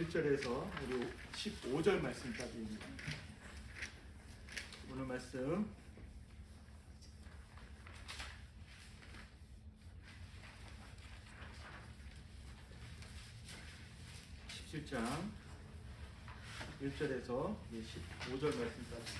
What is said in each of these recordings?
1절에서 우리 15절 말씀까지입니다. 오늘 말씀 17장 1절에서 15절 말씀까지.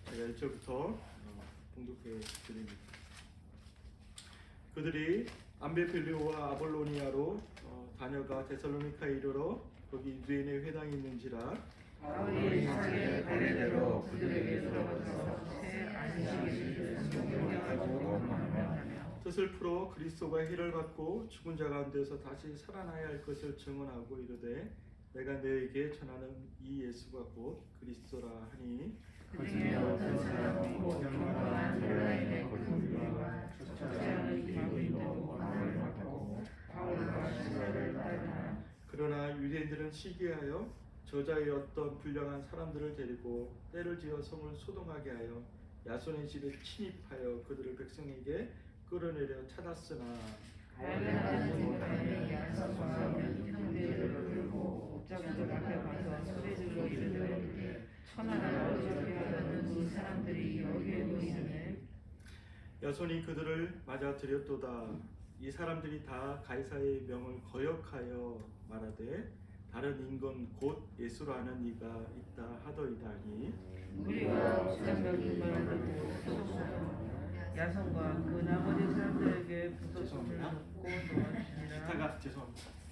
제가 1절부터 봉독해 드립니다. 그들이 암베필리오와 아볼로니아로 다녀가 데살로니카에 이르러 거기 유대인의 회당이 있는지라 바울이 자기의 관례대로 그들에게서 새 안식일을 성경하고 원망하며 뜻을 풀어 그리스도가 해를 받고 죽은 자 가운데서 다시 살아나야 할 것을 증언하고 이르되 내가 너에게 전하는 이 예수가 곧 그리스도라 하니 그중에 어떤 사람이 경건한 헬라인의 고등부와 적자의 기업인도 바울을 받고 바울과 실라를 따르나 그러나 유대인들은 시기하여 저자의 어떤 불량한 사람들을 데리고 때를 지어 성을 소동하게 하여 야손의 집에 침입하여 그들을 백성에게 끌어내려 찾았으나 발견하지 못하니 야손과 형제를 들고 옥자분들 앞에 가서 소리질러 이르되 천하를 어지럽게 하던 그 사람들이 여기에 모이는데 야손이 그들을 맞아 들였도다. 이 사람들이 다 가이사의 명을 거역하여 말하되 다른 인건 곧 예수라 하는 이가 있다 하더이다니 우리가 옥자적인 걸 듣고 소송하며 야손과 그 나머지 사람들에게 부서짐을 듣고 도와주니라. 기타가 죄송합니다.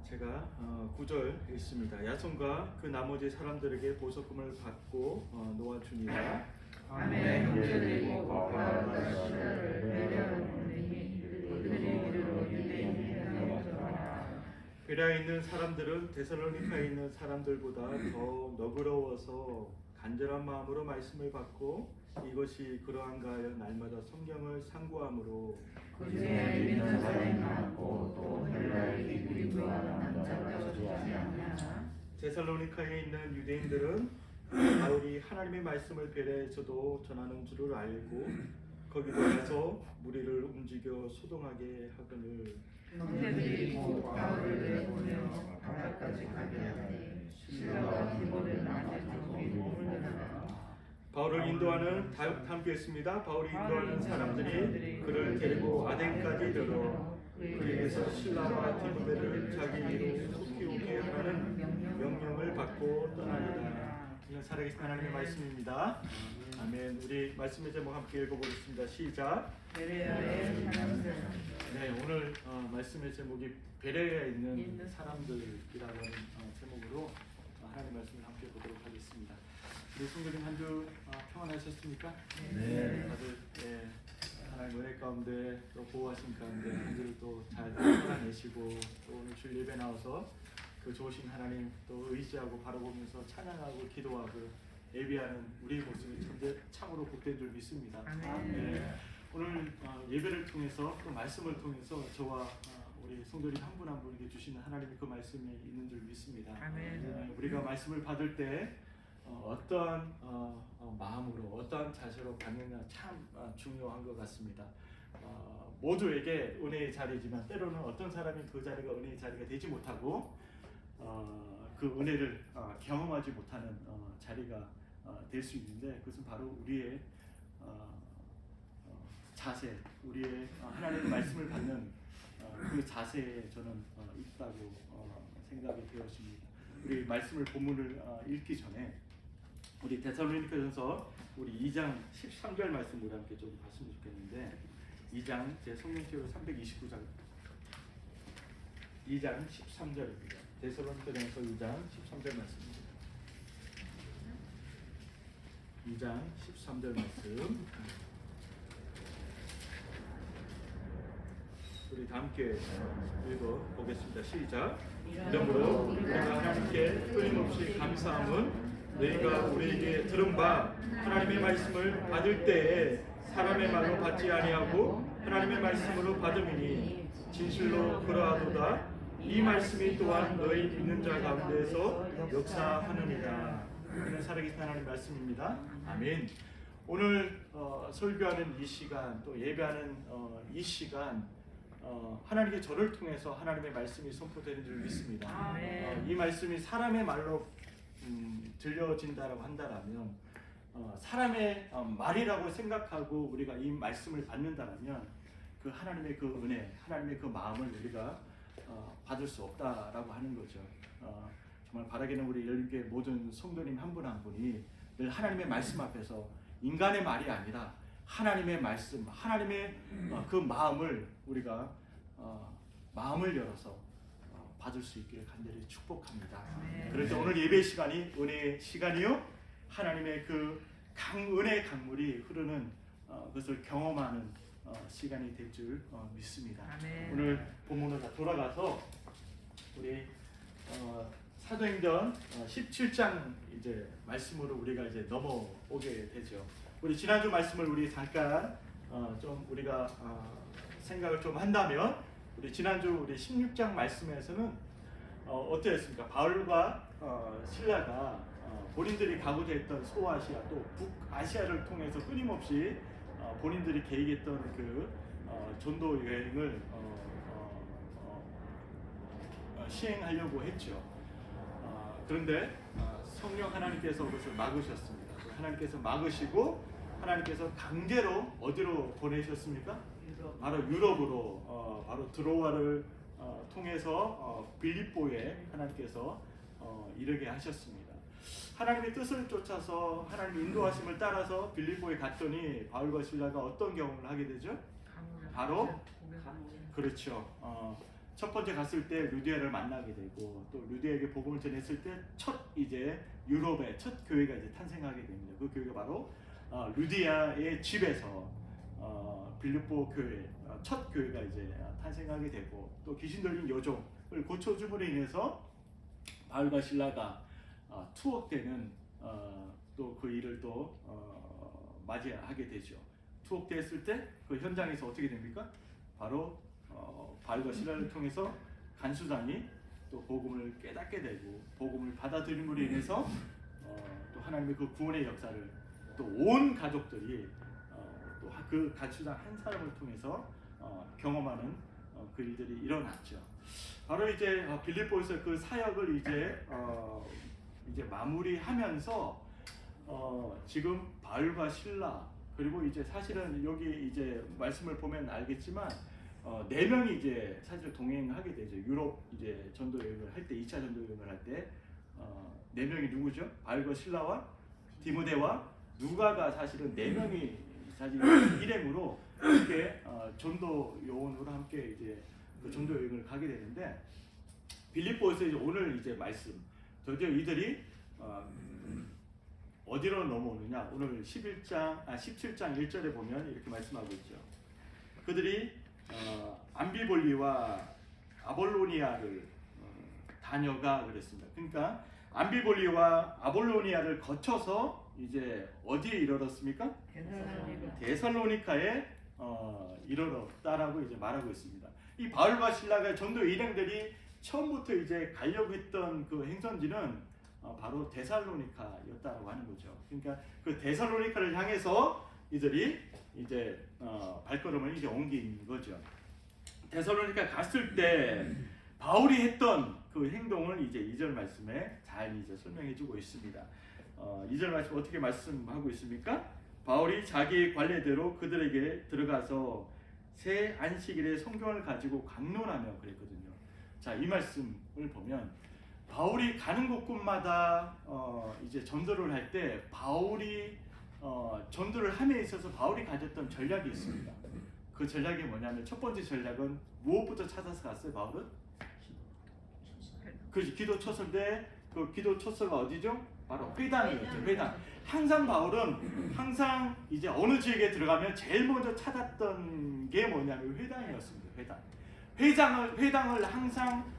제가 9절 읽습니다. 야손과 그 나머지 사람들에게 보석금을 받고 놓아주니라. 아멘. 형제들이고 바울과 실라를 배려하노니 그들이 이르러 유대인이 회당에서라. 베레아에 있는 사람들은 데살로니카에 있는 사람들보다 더 너그러워서 간절한 마음으로 말씀을 받고 이것이 그러한가 하여 날마다 성경을 상고함으로 그중에 믿는 사람이 많고 또 헬라의 그리스도와 남자가 좋지 않나. 데살로니카에 있는 유대인들은 바울이 하나님의 말씀을 베레아에서도 전하는 줄을 알고 거기도 가서 무리를 움직여 소동하게 하거늘 형제들이 곧 바울을 내보내어 바다까지 가게 하되 실라와 디모데는 아직 거기 머물더라. 바울을 인도하는 담교였습니다. 바울이 인도하는 사람들이 그를 데리고 아덴까지 이르러 그에게서 신라와 디모데를 자기 이로 속히 오게 하라는 명령을 받고 떠나니라. 이건 살아계신 하나님의 말씀입니다. 아멘. 우리 말씀의 제목 함께 읽어보겠습니다. 시작. 베레아의 사람들. 네, 오늘 말씀의 제목이 베레아에 있는 사람들이라는 제목으로 하나님의 말씀을 함께 보도록 하겠습니다. 우리 성도님 한 주 평안하셨습니까? 네. 다들 하나님 은혜 가운데 또 보호하신 가운데 한 주를 또 잘 살아내시고 또 오늘 주일 예배 나와서 그 좋으신 하나님 또 의지하고 바라보면서 찬양하고 기도하고 예배하는 우리의 모습이 참으로 복된 줄 믿습니다. 네, 오늘 예배를 통해서 또 말씀을 통해서 저와 우리 성도님 한 분 한 분에게 주시는 하나님의 그 말씀이 있는 줄 믿습니다. 우리가 말씀을 받을 때 어떠한 마음으로 어떠한 자세로 받느냐 참 중요한 것 같습니다. 모두에게 은혜의 자리지만 때로는 어떤 사람이 그 자리가 은혜의 자리가 되지 못하고 그 은혜를 경험하지 못하는 자리가 될 수 있는데 그것은 바로 우리의 자세, 우리의 하나님의 말씀을 받는 그 자세에 저는 있다고 생각이 되었습니다. 우리 말씀을 본문을 읽기 전에 우리 데살로니가전서 우리 2장 13절 말씀 우리 함께 좀 봤으면 좋겠는데 2장 제 성경책으로 329장 2장 13절입니다. 데살로니가전서 2장 13절 말씀입니다. 2장 13절 말씀 우리 다 함께 읽어보겠습니다. 시작. 이러므로 우리가 하나님께 끊임없이 감사함은 너희가 우리에게 들은 바 하나님의 말씀을 받을 때에 사람의 말로 받지 아니하고 하나님의 말씀으로 받음이니 진실로 그러하도다. 이 말씀이 또한 너희 믿는 자 가운데서 역사하느니라. 이는 살아계신 하나님의 말씀입니다. 아멘. 오늘 설교하는 이 시간, 또 예배하는 이 시간, 하나님께 저를 통해서 하나님의 말씀이 선포되는 줄 믿습니다. 이 말씀이 사람의 말로 들려진다라고 한다라면, 사람의 말이라고 생각하고 우리가 이 말씀을 받는다라면 그 하나님의 그 은혜, 하나님의 그 마음을 우리가 받을 수 없다라고 하는 거죠. 정말 바라기는 우리 열개 모든 성도님 한 분 한 분이 늘 하나님의 말씀 앞에서 인간의 말이 아니라 하나님의 말씀, 하나님의 그 마음을 우리가 마음을 열어서 받을 수 있기를 간절히 축복합니다. 그럴 때 오늘 예배 시간이 은혜의 시간이요, 하나님의 그 은혜의 강물이 흐르는 그것을 경험하는 시간이 될 줄 믿습니다. 오늘 본문으로 다 돌아가서 우리 사도행전 17장 이제 말씀으로 우리가 이제 넘어오게 되죠. 우리 지난주 말씀을 우리 잠깐 좀 우리가 생각을 좀 한다면, 우리 지난주 우리 16장 말씀에서는 어떠했습니까? 바울과 실라가 본인들이 가고자 했던 소아시아 또 북아시아를 통해서 끊임없이 본인들이 계획했던 그 전도 여행을 시행하려고 했죠. 그런데 성령 하나님께서 그것을 막으셨습니다. 하나님께서 막으시고 하나님께서 강제로 어디로 보내셨습니까? 바로 유럽으로, 바로 드로아를 통해서 빌립보에 하나님께서 이르게 하셨습니다. 하나님의 뜻을 쫓아서 하나님의 인도하심을 따라서 빌립보에 갔더니 바울과 실라가 어떤 경험을 하게 되죠? 바로 그렇죠. 첫 번째 갔을 때 루디아를 만나게 되고, 또 루디아에게 복음을 전했을 때 첫 이제 유럽의 첫 교회가 이제 탄생하게 됩니다. 그 교회가 바로 루디아의 집에서 빌립보 교회 첫 교회가 이제 탄생하게 되고, 또 귀신 들린 여종을 고쳐줌으로 인해서 바울과 실라가 투옥되는 또 그 일을 또 맞이하게 되죠. 투옥됐을 때 그 현장에서 어떻게 됩니까? 바로 바울과 실라를 통해서 간수장이 또 복음을 깨닫게 되고, 복음을 받아들임으로 인해서 또 하나님의 그 구원의 역사를 또 온 가족들이 또 그 간수장 한 사람을 통해서 경험하는 그 일들이 일어났죠. 바로 이제 빌립보에서 그 사역을 이제 마무리하면서 지금 바울과 실라, 그리고 이제 사실은 여기 이제 말씀을 보면 알겠지만 4명이 이제 사실 동행하게 되죠. 유럽 이제 전도 여행을 할 때, 2차 전도 여행을 할 때 4명이 누구죠? 바울과 실라와 디모데와 누가가 사실은 4명이 사실 일행으로 이렇게 전도 요원으로 함께 이제 그 전도 여행을 가게 되는데, 빌립보에서 이제 오늘 이제 말씀 드디어 이들이 어디로 넘어오느냐? 오늘 17장 1절에 보면 이렇게 말씀하고 있죠. 그들이 암비볼리와 아볼로니아를 다녀가 그랬습니다. 그러니까 암비볼리와 아볼로니아를 거쳐서 이제 어디에 이르렀습니까? 데살로니카에 이르렀다라고 이제 말하고 있습니다. 이 바울과 실라가 전도 일행들이 처음부터 이제 가려고 했던 그 행선지는 바로 데살로니카였다라고 하는 거죠. 그러니까 그 데살로니카를 향해서 이들이 이제 발걸음을 이제 옮긴 거죠. 데살로니카 갔을 때 바울이 했던 그 행동을 이제 2절 말씀에 잘 이제 설명해주고 있습니다. 2절 말씀 어떻게 말씀하고 있습니까? 바울이 자기 관례대로 그들에게 들어가서 새 안식일에 성경을 가지고 강론하며 그랬거든요. 자, 이 말씀을 보면 바울이 가는 곳곳마다 이제 전도를 할 때 바울이 전도를 함에 있어서 바울이 가졌던 전략이 있습니다. 그 전략이 뭐냐면, 첫 번째 전략은 무엇부터 찾아서 갔어요? 바울은? 그렇지, 기도 쳤을 그 기도 쳤어가 어디죠? 바로 회당이었죠. 회당. 항상 바울은 항상 이제 어느 지역에 들어가면 제일 먼저 찾았던 게 뭐냐면 회당이었습니다. 회당을 항상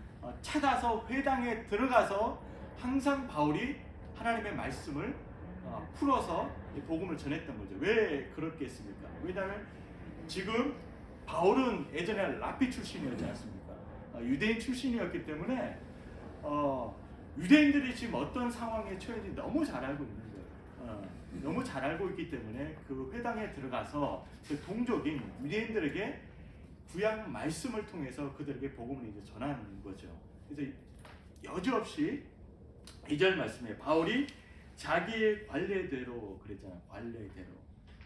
찾아서 회당에 들어가서 항상 바울이 하나님의 말씀을 풀어서 복음을 전했던 거죠. 왜 그렇겠습니까? 왜냐하면 지금 바울은 예전에 라피 출신이었지 않습니까? 유대인 출신이었기 때문에 유대인들이 지금 어떤 상황에 처해진지 너무 잘 알고 있는 거예요. 너무 잘 알고 있기 때문에 그 회당에 들어가서 그 동족인 유대인들에게 구약 말씀을 통해서 그들에게 복음을 이제 전하는 거죠. 그래서 여지없이 2절 말씀에 바울이 자기의 관례대로 그랬잖아요. 관례대로.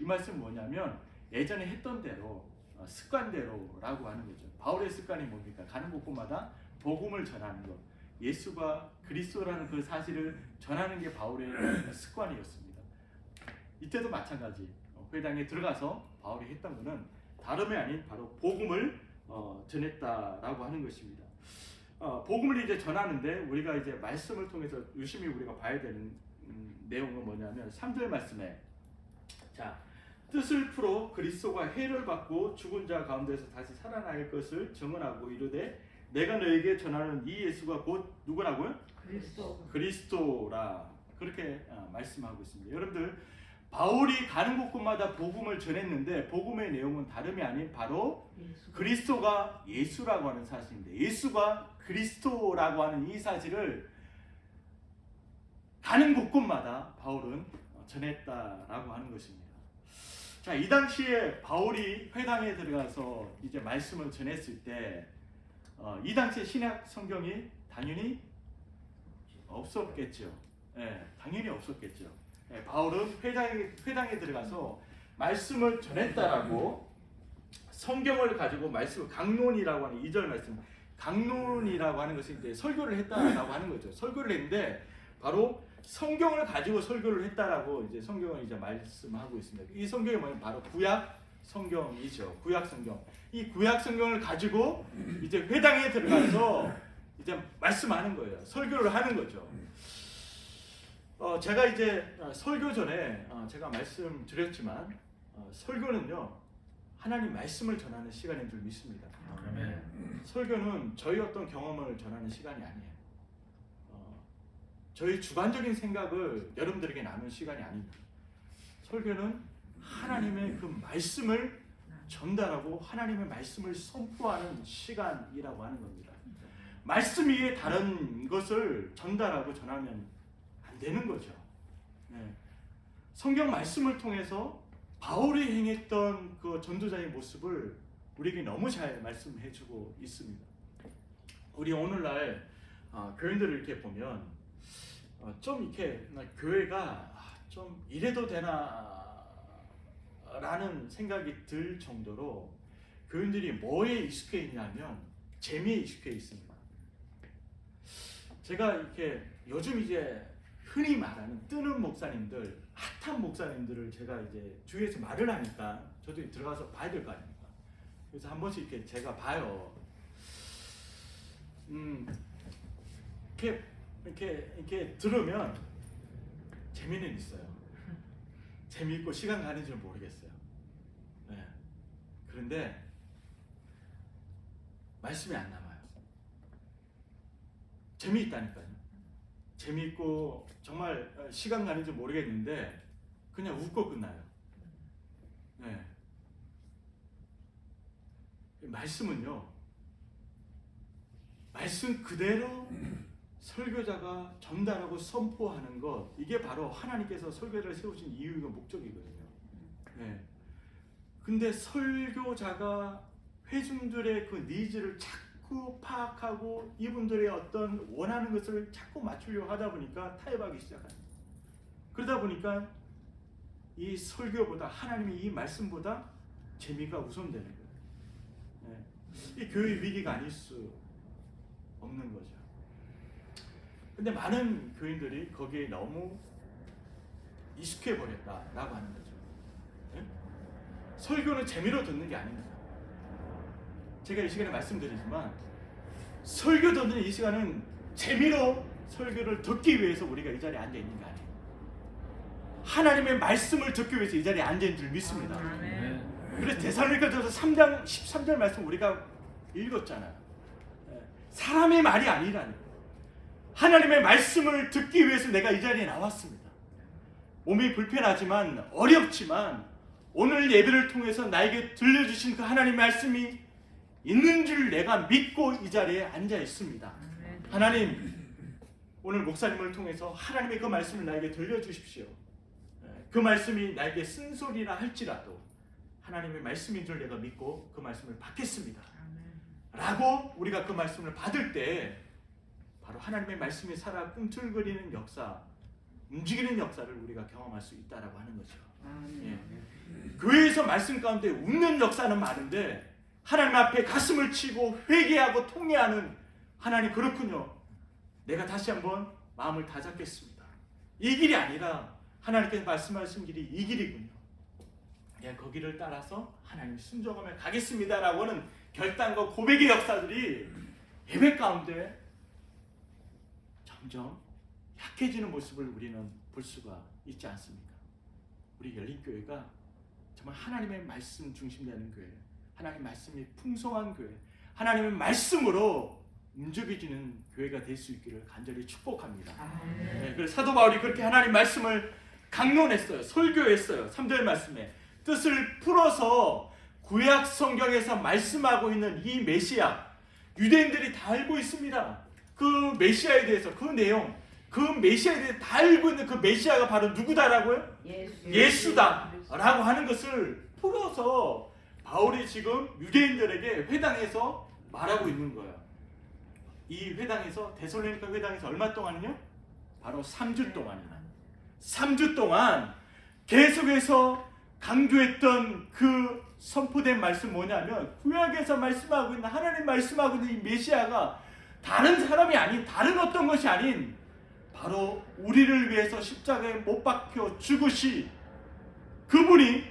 이 말씀은 뭐냐면 예전에 했던 대로 습관대로라고 하는 거죠. 바울의 습관이 뭡니까? 가는 곳곳마다 복음을 전하는 것. 예수가 그리스도라는 그 사실을 전하는 게 바울의 습관이었습니다. 이때도 마찬가지. 회당에 들어가서 바울이 했던 것은 다름이 아닌 바로 복음을 전했다라고 하는 것입니다. 복음을 이제 전하는데 우리가 이제 말씀을 통해서 유심히 우리가 봐야 되는 내용은 뭐냐면 3절 말씀에 자 뜻을 풀어 그리스도가 해를 받고 죽은 자 가운데서 다시 살아날 것을 증언하고 이르되 내가 너에게 전하는 이 예수가 곧 누구라고요? 그리스도라 그렇게 말씀하고 있습니다. 여러분들 바울이 가는 곳곳마다 복음을 전했는데 복음의 내용은 다름이 아닌 바로 그리스도가 예수라고 하는 사실입니다. 예수가 그리스도라고 하는 이 사실을 가는 곳곳마다 바울은 전했다라고 하는 것입니다. 자, 이 당시에 바울이 회당에 들어가서 이제 말씀을 전했을 때 이 당시에 신약 성경이 당연히 없었겠죠. 당연히 없었겠죠. 바울은 회당에 들어가서 말씀을 전했다라고 성경을 가지고 말씀을 강론이라고 하는 2절 말씀 강론이라고 하는 것은 이제 설교를 했다라고 하는 거죠. 설교를 했는데 바로 성경을 가지고 설교를 했다라고 이제 성경을 이제 말씀하고 있습니다. 이 성경이 뭐냐면 바로 구약 성경이죠. 구약 성경. 이 구약 성경을 가지고 이제 회당에 들어가서 이제 말씀하는 거예요. 설교를 하는 거죠. 제가 이제 설교 전에 제가 말씀드렸지만 설교는요 하나님 말씀을 전하는 시간인 줄 믿습니다. 설교는 저희 어떤 경험을 전하는 시간이 아니에요. 저희 주관적인 생각을 여러분들에게 나누는 시간이 아닙니다. 설교는 하나님의 그 말씀을 전달하고 하나님의 말씀을 선포하는 시간이라고 하는 겁니다. 말씀 위에 다른 것을 전달하고 전하면 안 되는 거죠. 성경 말씀을 통해서 바울이 행했던 그 전도자의 모습을 우리에게 너무 잘 말씀해주고 있습니다. 우리 오늘날 교인들을 이렇게 보면 좀 이렇게 교회가 좀 이래도 되나 라는 생각이 들 정도로 교인들이 뭐에 익숙해 있냐면 재미에 익숙해 있습니다. 제가 이렇게 요즘 이제 흔히 말하는 뜨는 목사님들, 핫한 목사님들을 제가 이제 주위에서 말을 하니까 저도 들어가서 봐야 될 거 아닙니까? 그래서 한 번씩 이렇게 제가 봐요. 이렇게 들으면 재미는 있어요. 재미있고 시간 가는 줄 모르겠어요. 그런데 말씀이 안 남아요. 재미있다니까요. 재미있고 정말 시간 가는 줄 모르겠는데 그냥 웃고 끝나요. 말씀은요, 말씀 그대로 설교자가 전달하고 선포하는 것, 이게 바로 하나님께서 설교자를 세우신 이유이고 목적이거든요. 근데 설교자가 회중들의 그 니즈를 자꾸 파악하고 이분들의 어떤 원하는 것을 자꾸 맞추려고 하다 보니까 타협하기 시작합니다. 그러다 보니까 이 설교보다 하나님의 이 말씀보다 재미가 우선되는 거예요. 이 교회 위기가 아닐 수 없는 거죠. 근데 많은 교인들이 거기에 너무 익숙해 버렸다라고 하는 거죠. 설교는 재미로 듣는 게 아닙니다. 제가 이 시간에 말씀드리지만 설교 듣는 이 시간은 재미로 설교를 듣기 위해서 우리가 이 자리에 앉아 있는 게 아니에요. 하나님의 말씀을 듣기 위해서 이 자리에 앉아 있는 줄 믿습니다. 그래서 데살로니가전서 3장 13절 말씀 우리가 읽었잖아요. 사람의 말이 아니라는 거예요. 하나님의 말씀을 듣기 위해서 내가 이 자리에 나왔습니다. 몸이 불편하지만 어렵지만 오늘 예배를 통해서 나에게 들려주신 그 하나님의 말씀이 있는 줄 내가 믿고 이 자리에 앉아 있습니다. 하나님, 오늘 목사님을 통해서 하나님의 그 말씀을 나에게 들려주십시오. 그 말씀이 나에게 쓴소리라 할지라도 하나님의 말씀인 줄 내가 믿고 그 말씀을 받겠습니다. 라고 우리가 그 말씀을 받을 때 바로 하나님의 말씀이 살아 꿈틀거리는 역사, 움직이는 역사를 우리가 경험할 수 있다라고 하는 거죠. 예. 교회에서 말씀 가운데 웃는 역사는 많은데 하나님 앞에 가슴을 치고 회개하고 통회하는 하나님, 그렇군요. 내가 다시 한번 마음을 다잡겠습니다. 이 길이 아니라 하나님께서 말씀하신 길이 이 길이군요. 예, 그 길을 따라서 하나님 순종하며 가겠습니다라고 하는 결단과 고백의 역사들이 예배 가운데 점점 약해지는 모습을 우리는 볼 수가 있지 않습니까? 우리 열린교회가 정말 하나님의 말씀 중심되는 교회, 하나님의 말씀이 풍성한 교회, 하나님의 말씀으로 움직여지는 교회가 될 수 있기를 간절히 축복합니다. 네, 그래서 사도 바울이 그렇게 하나님 말씀을 강론했어요. 설교했어요. 3절 말씀에 뜻을 풀어서 구약 성경에서 말씀하고 있는 이 메시아, 유대인들이 다 알고 있습니다. 그 메시아에 대해서, 그 내용, 그 메시아에 대해서 다 알고 있는 그 메시아가 바로 누구다라고요? 예수다 라고 하는 것을 풀어서 바울이 지금 유대인들에게 회당에서 말하고 있는 거예요. 이 회당에서, 데살로니가 회당에서 얼마 동안은요? 바로 3주 동안이나 3주 동안 계속해서 강조했던 그 선포된 말씀 뭐냐면, 구약에서 말씀하고 있는, 하나님 말씀하고 있는 이 메시아가 다른 사람이 아닌, 다른 어떤 것이 아닌 바로 우리를 위해서 십자가에 못 박혀 죽으시, 그분이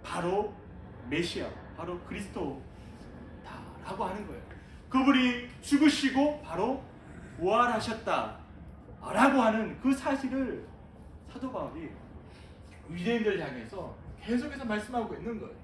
바로 메시아, 바로 그리스도다라고 하는 거예요. 그분이 죽으시고 바로 부활하셨다라고 하는 그 사실을 사도 바울이 유대인들 향해서 계속해서 말씀하고 있는 거예요.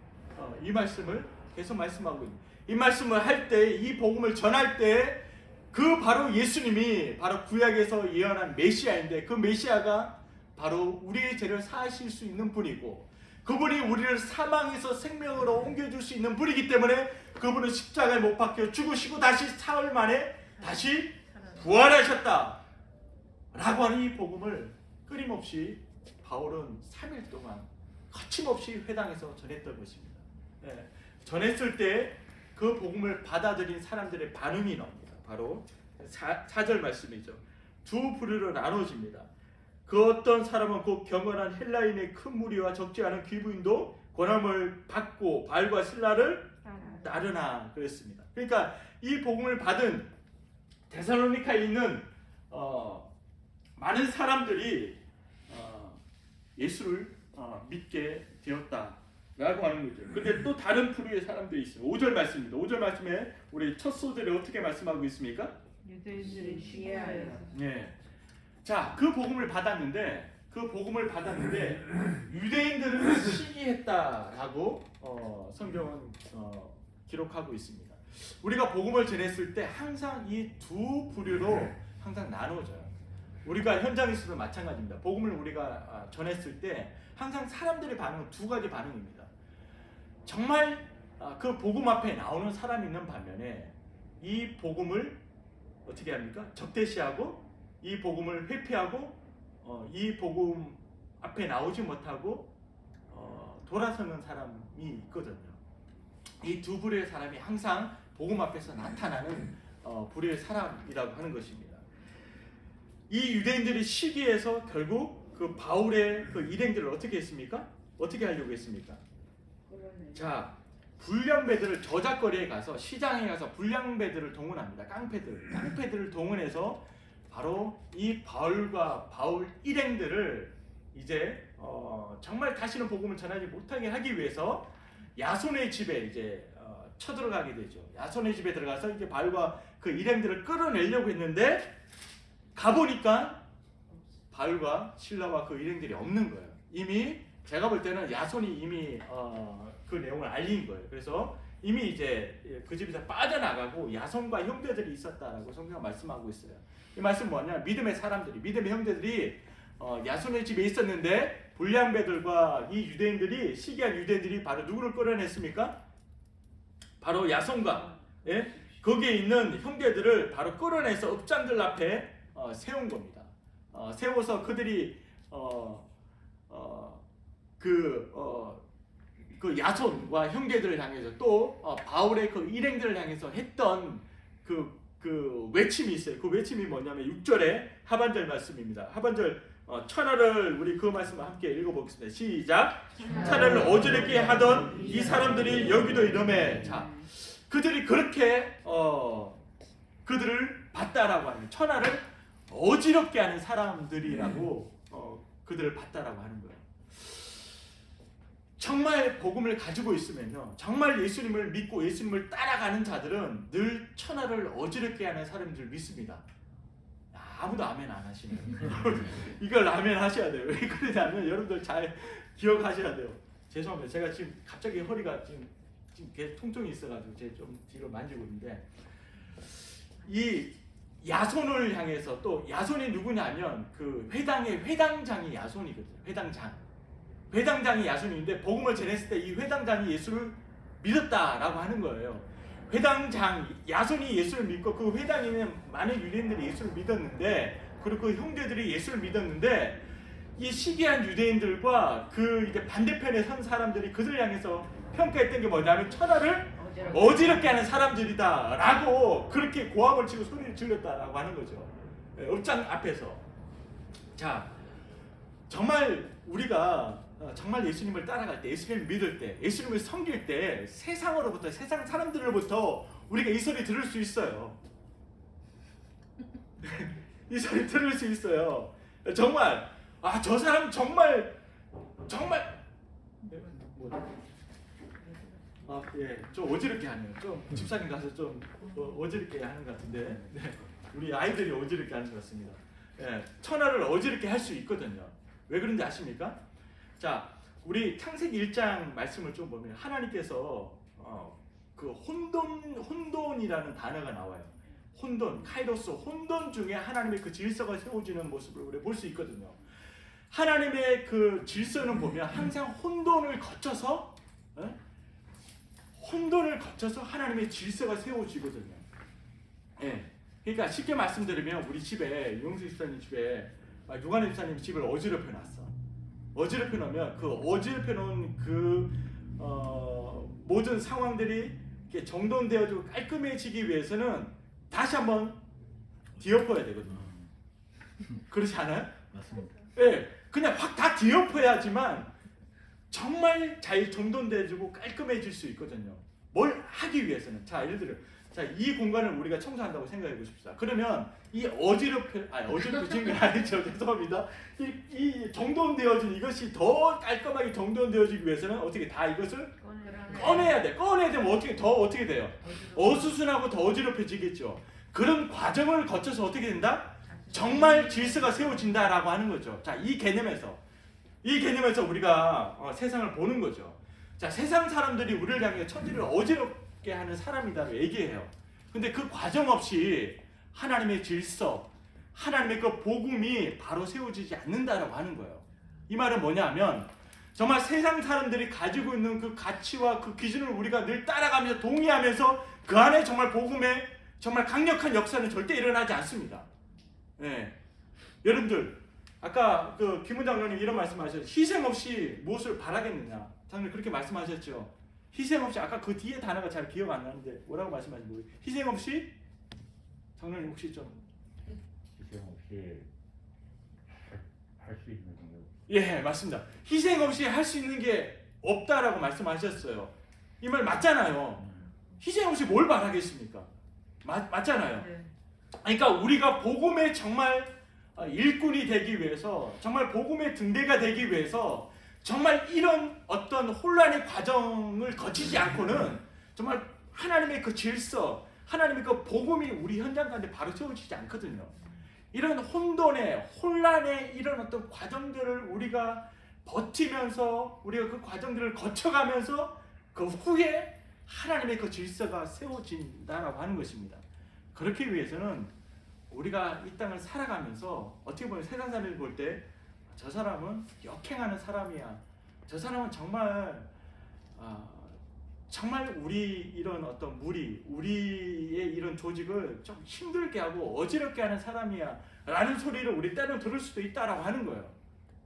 이 말씀을 계속 말씀하고 있는, 이 말씀을 할 때, 이 복음을 전할 때 그 바로 예수님이 바로 구약에서 예언한 메시아인데, 그 메시아가 바로 우리의 죄를 사하실 수 있는 분이고, 그분이 우리를 사망에서 생명으로 옮겨줄 수 있는 분이기 때문에 그분은 십자가에 못 박혀 죽으시고 다시 사흘 만에 다시 부활하셨다 라고 하는 이 복음을 끊임없이 바울은 3일 동안 거침없이 회당에서 전했던 것입니다. 네. 전했을 때 그 복음을 받아들인 사람들의 반응이 나옵니다. 바로 4절 말씀이죠. 두 부류로 나눠집니다. 그 어떤 사람은 곧 경건한 헬라인의 큰 무리와 적지 않은 귀부인도 권함을 받고 바울과 실라를 따르나 그랬습니다. 그러니까 이 복음을 받은 데살로니카에 있는 많은 사람들이 예수를 믿게 되었다라고 하는 거죠. 근데 또 다른 부류의 사람들이 있어요. 5절 말씀입니다. 5절 말씀에 우리 첫 소절에 어떻게 말씀하고 있습니까? 유대인들이 시기하여. 네. 자, 그 복음을 받았는데 유대인들은 시기했다라고 성경은 기록하고 있습니다. 우리가 복음을 전했을 때 항상 이 두 부류로 항상 나눠져요. 우리가 현장에서도 마찬가지입니다. 복음을 우리가 전했을 때 항상 사람들의 반응은 두 가지 반응입니다. 정말 그 복음 앞에 나오는 사람이 있는 반면에 이 복음을 어떻게 합니까? 적대시하고 이 복음을 회피하고 이 복음 앞에 나오지 못하고 돌아서는 사람이 있거든요. 이 두 부류의 사람이 항상 복음 앞에서 나타나는 부류의 사람이라고 하는 것입니다. 이 유대인들이 시기해서 결국 그 바울의 그 일행들을 어떻게 했습니까? 어떻게 하려고 했습니까? 자, 불량배들을 저작거리에 가서, 시장에 가서 불량배들을 동원합니다. 깡패들을 동원해서 바로 이 바울과 바울 일행들을 이제 정말 다시는 복음을 전하지 못하게 하기 위해서 야손의 집에 이제 쳐들어가게 되죠. 야손의 집에 들어가서 이제 바울과 그 일행들을 끌어내려고 했는데 가보니까 바울과 실라와 그 일행들이 없는 거예요. 이미 제가 볼 때는 야손이 이미 그 내용을 알린 거예요. 그래서 이미 이제 그 집에서 빠져나가고 야손과 형제들이 있었다라고 성경은 말씀하고 있어요. 이 말씀 뭐냐? 믿음의 사람들이, 믿음의 형제들이 야손의 집에 있었는데 불량배들과 이 유대인들이, 시기한 유대인들이 바로 누구를 끌어냈습니까? 바로 야손과 예? 거기에 있는 형제들을 바로 끌어내서 읍장들 앞에 세운 겁니다. 세워서 그들이 그 야손과 형제들을 향해서 또 바울의 그 일행들을 향해서 했던 그 외침이 있어요. 그 외침이 뭐냐면 6절의 하반절 말씀입니다. 하반절 천하를 우리 그 말씀을 함께 읽어보겠습니다. 시작. 천하를 어지럽게 하던 이 사람들이 여기도 이름에 자 그들이 그렇게 그들을 봤다라고 하는 천하를 어지럽게 하는 사람들이라고 그들을 봤다라고 하는 거예요. 정말 복음을 가지고 있으면요, 정말 예수님을 믿고 예수님을 따라가는 자들은 늘 천하를 어지럽게 하는 사람들을 믿습니다. 아무도 아멘 안 하시네요. 이걸 아멘 하셔야 돼요. 왜 그러냐면 여러분들 잘 기억하셔야 돼요. 죄송합니다. 제가 지금 갑자기 허리가 지금 계속 통증이 있어가지고 제가 좀 뒤로 만지고 있는데 이 야손을 향해서 또 야손이 누구냐면 그 회당의 회당장이 야손이거든요. 회당장이 야손인데 복음을 전했을 때 이 회당장이 예수를 믿었다라고 하는 거예요. 회당장 야손이 예수를 믿고 그 회당에 있는 많은 유대인들이 예수를 믿었는데 그리고 그 형제들이 예수를 믿었는데 이 시기한 유대인들과 그 이제 반대편에 선 사람들이 그들을 향해서 평가했던 게 뭐냐면 천하를 어지럽게 하는 사람들이다라고 그렇게 고함을 치고 소리를 질렀다라고 하는 거죠. 읍장 앞에서. 자, 정말 우리가 정말 예수님을 따라갈 때, 예수님을 믿을 때, 예수님을 섬길 때 세상으로부터, 세상 사람들로부터 우리가 이 소리 들을 수 있어요. 이 소리 들을 수 있어요. 정말 저 사람 정말 예, 좀 어지럽게 하네요. 좀 집사님 가서 좀 어지럽게 하는 것 같은데, 네, 우리 아이들이 어지럽게 하는 것 같습니다. 예, 천하를 어지럽게 할 수 있거든요. 왜 그런지 아십니까? 자, 우리 창세기 1장 말씀을 좀 보면 하나님께서 그 혼돈이라는 단어가 나와요. 혼돈, 카이로스, 혼돈 중에 하나님의 그 질서가 세워지는 모습을 우리 볼 수 있거든요. 하나님의 그 질서는 보면 항상 혼돈을 거쳐서 하나님의 질서가 세워지거든요. 예. 그러니까 쉽게 말씀드리면 우리 집에 용수 집사님 집에 유관의 집사님 집을 어지럽혀 놨어. 어지럽혀 놓으면 그 어지럽혀 놓은 그 모든 상황들이 이렇게 정돈되어지고 깔끔해지기 위해서는 다시 한번 뒤엎어야 되거든요. 그렇지 않아요? 맞습니다. 예, 그냥 확 다 뒤엎어야지만 정말 잘 정돈되어지고 깔끔해질 수 있거든요. 뭘 하기 위해서는. 자, 예를 들어, 자, 이 공간을 우리가 청소한다고 생각해 보십시다. 그러면 이 어지럽혀진 게 아니죠. 죄송합니다. 이 정돈되어진 이것이 더 깔끔하게 정돈되어지기 위해서는 어떻게 다 이것을 꺼내야 돼. 꺼내야 되면 어떻게 돼요? 어수선하고 더 어지럽혀지겠죠. 그런 과정을 거쳐서 어떻게 된다? 정말 질서가 세워진다라고 하는 거죠. 자, 이 개념에서 우리가 세상을 보는 거죠. 자, 세상 사람들이 우리를 향해 천지를 어지럽게 하는 사람이라고 얘기해요. 근데 그 과정 없이 하나님의 질서, 하나님의 그 복음이 바로 세워지지 않는다라고 하는 거예요. 이 말은 뭐냐면 정말 세상 사람들이 가지고 있는 그 가치와 그 기준을 우리가 늘 따라가면서 동의하면서 그 안에 정말 복음의 정말 강력한 역사는 절대 일어나지 않습니다. 네. 여러분들 아까 그 김훈 장로님 이런 말씀하셨죠. 희생 없이 무엇을 바라겠느냐. 장로님 그렇게 말씀하셨죠. 희생 없이 아까 그 뒤에 단어가 잘 기억 안 나는데 뭐라고 말씀하신 거예요? 희생 없이 장로님 혹시 좀 희생 없이 할 수 있는 건가요? 예, 맞습니다. 희생 없이 할 수 있는 게 없다라고 말씀하셨어요. 이 말 맞잖아요. 희생 없이 뭘 바라겠습니까? 맞잖아요. 그러니까 우리가 복음의 정말 일꾼이 되기 위해서, 정말 복음의 등대가 되기 위해서 정말 이런 어떤 혼란의 과정을 거치지 않고는 정말 하나님의 그 질서, 하나님의 그 복음이 우리 현장 가운데 바로 세워지지 않거든요. 이런 혼란의 이런 어떤 과정들을 우리가 버티면서 우리가 그 과정들을 거쳐가면서 그 후에 하나님의 그 질서가 세워진다라고 하는 것입니다. 그렇기 위해서는 우리가 이 땅을 살아가면서 어떻게 보면 세상 사람을 볼 때 저 사람은 역행하는 사람이야. 저 사람은 정말 정말 우리 이런 어떤 무리, 우리의 이런 조직을 좀 힘들게 하고 어지럽게 하는 사람이야 라는 소리를 우리 때로 들을 수도 있다라고 하는 거예요.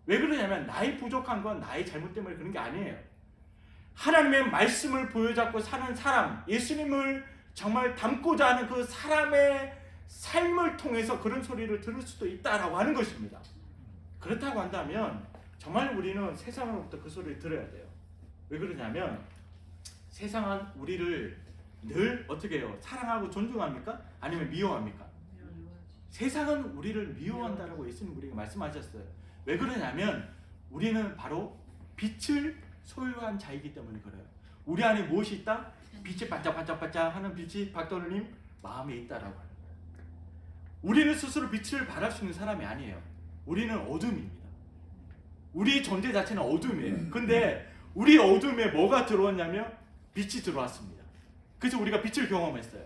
왜 그러냐면 나의 부족한 건 나의 잘못 때문에 그런 게 아니에요. 하나님의 말씀을 보여잡고 사는 사람, 예수님을 정말 닮고자 하는 그 사람의 삶을 통해서 그런 소리를 들을 수도 있다라고 하는 것입니다. 그렇다고 한다면 정말 우리는 세상으로부터 그 소리를 들어야 돼요. 왜 그러냐면 세상은 우리를 늘 어떻게 해요? 사랑하고 존중합니까? 아니면 미워합니까? 세상은 우리를 미워한다라고 예수님 우리가 말씀하셨어요. 왜 그러냐면 우리는 바로 빛을 소유한 자이기 때문에 그래요. 우리 안에 무엇이 있다? 빛이 반짝반짝반짝 하는 빛이 박도르님 마음에 있다라고 하는 거예요. 우리는 스스로 빛을 발할 수 있는 사람이 아니에요. 우리는 어둠입니다. 우리 존재 자체는 어둠이에요. 근데 우리 어둠에 뭐가 들어왔냐면 빛이 들어왔습니다. 그래서 우리가 빛을 경험했어요.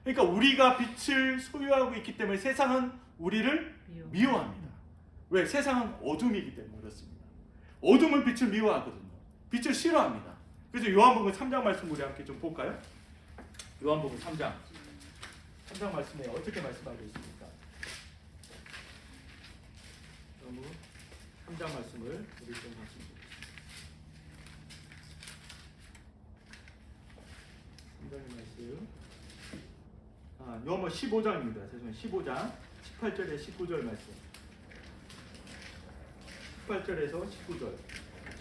그러니까 우리가 빛을 소유하고 있기 때문에 세상은 우리를 미워합니다. 왜? 세상은 어둠이기 때문에 그렇습니다. 어둠은 빛을 미워하거든요. 빛을 싫어합니다. 그래서 요한복음 3장 말씀 우리 함께 좀 볼까요? 요한복음 3장 말씀에 어떻게 말씀하고 있습니까? 요한복음 3장 말씀을 우리 좀 봤습니다. 3장의 말씀. 요한복음 15장입니다. 죄송해요. 15장 18절에 19절 말씀. 18절에서 19절.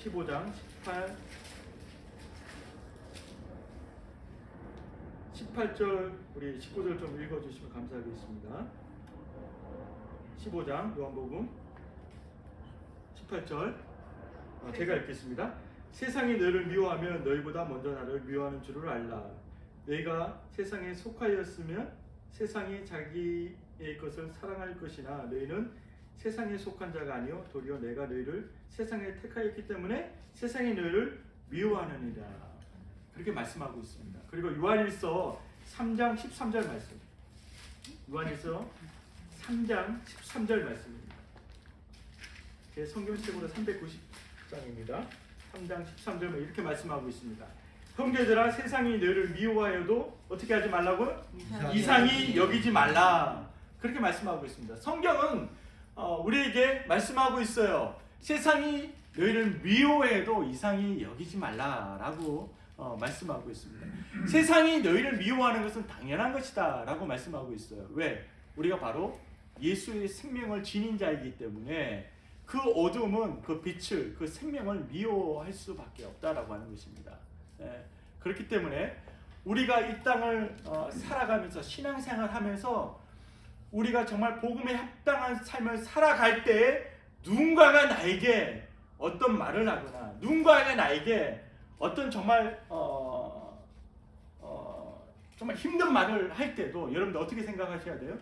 15장 18절 우리 19절 좀 읽어주시면 감사하겠습니다. 15장 요한복음 18절 제가 읽겠습니다. 세상이 너를 미워하면 너희보다 먼저 나를 미워하는 줄을 알라. 너희가 세상에 속하였으면 세상이 자기의 것을 사랑할 것이나 너희는 세상에 속한 자가 아니요 도리어 내가 너희를 세상에 택하였기 때문에 세상이 너희를 미워하느니라. 그렇게 말씀하고 있습니다. 그리고 요한일서 3장 13절 말씀. 요한일서 3장 13절 말씀입니다. 제 성경책으로 390장입니다. 3장 13절은 이렇게 말씀하고 있습니다. 형제들아 세상이 너희를 미워하여도 어떻게 하지 말라고요? 이상히 여기지 말라. 그렇게 말씀하고 있습니다. 성경은 우리에게 말씀하고 있어요. 세상이 너희를 미워해도 이상히 여기지 말라라고 말씀하고 있습니다. 세상이 너희를 미워하는 것은 당연한 것이다 라고 말씀하고 있어요. 왜? 우리가 바로 예수의 생명을 지닌 자이기 때문에 그 어둠은 그 빛을, 그 생명을 미워할 수밖에 없다라고 하는 것입니다. 그렇기 때문에 우리가 이 땅을 살아가면서 신앙생활 하면서 우리가 정말 복음에 합당한 삶을 살아갈 때 누군가가 나에게 어떤 말을 하거나 누군가가 나에게 어떤 정말 정말 힘든 말을 할 때도 여러분들 어떻게 생각하셔야 돼요?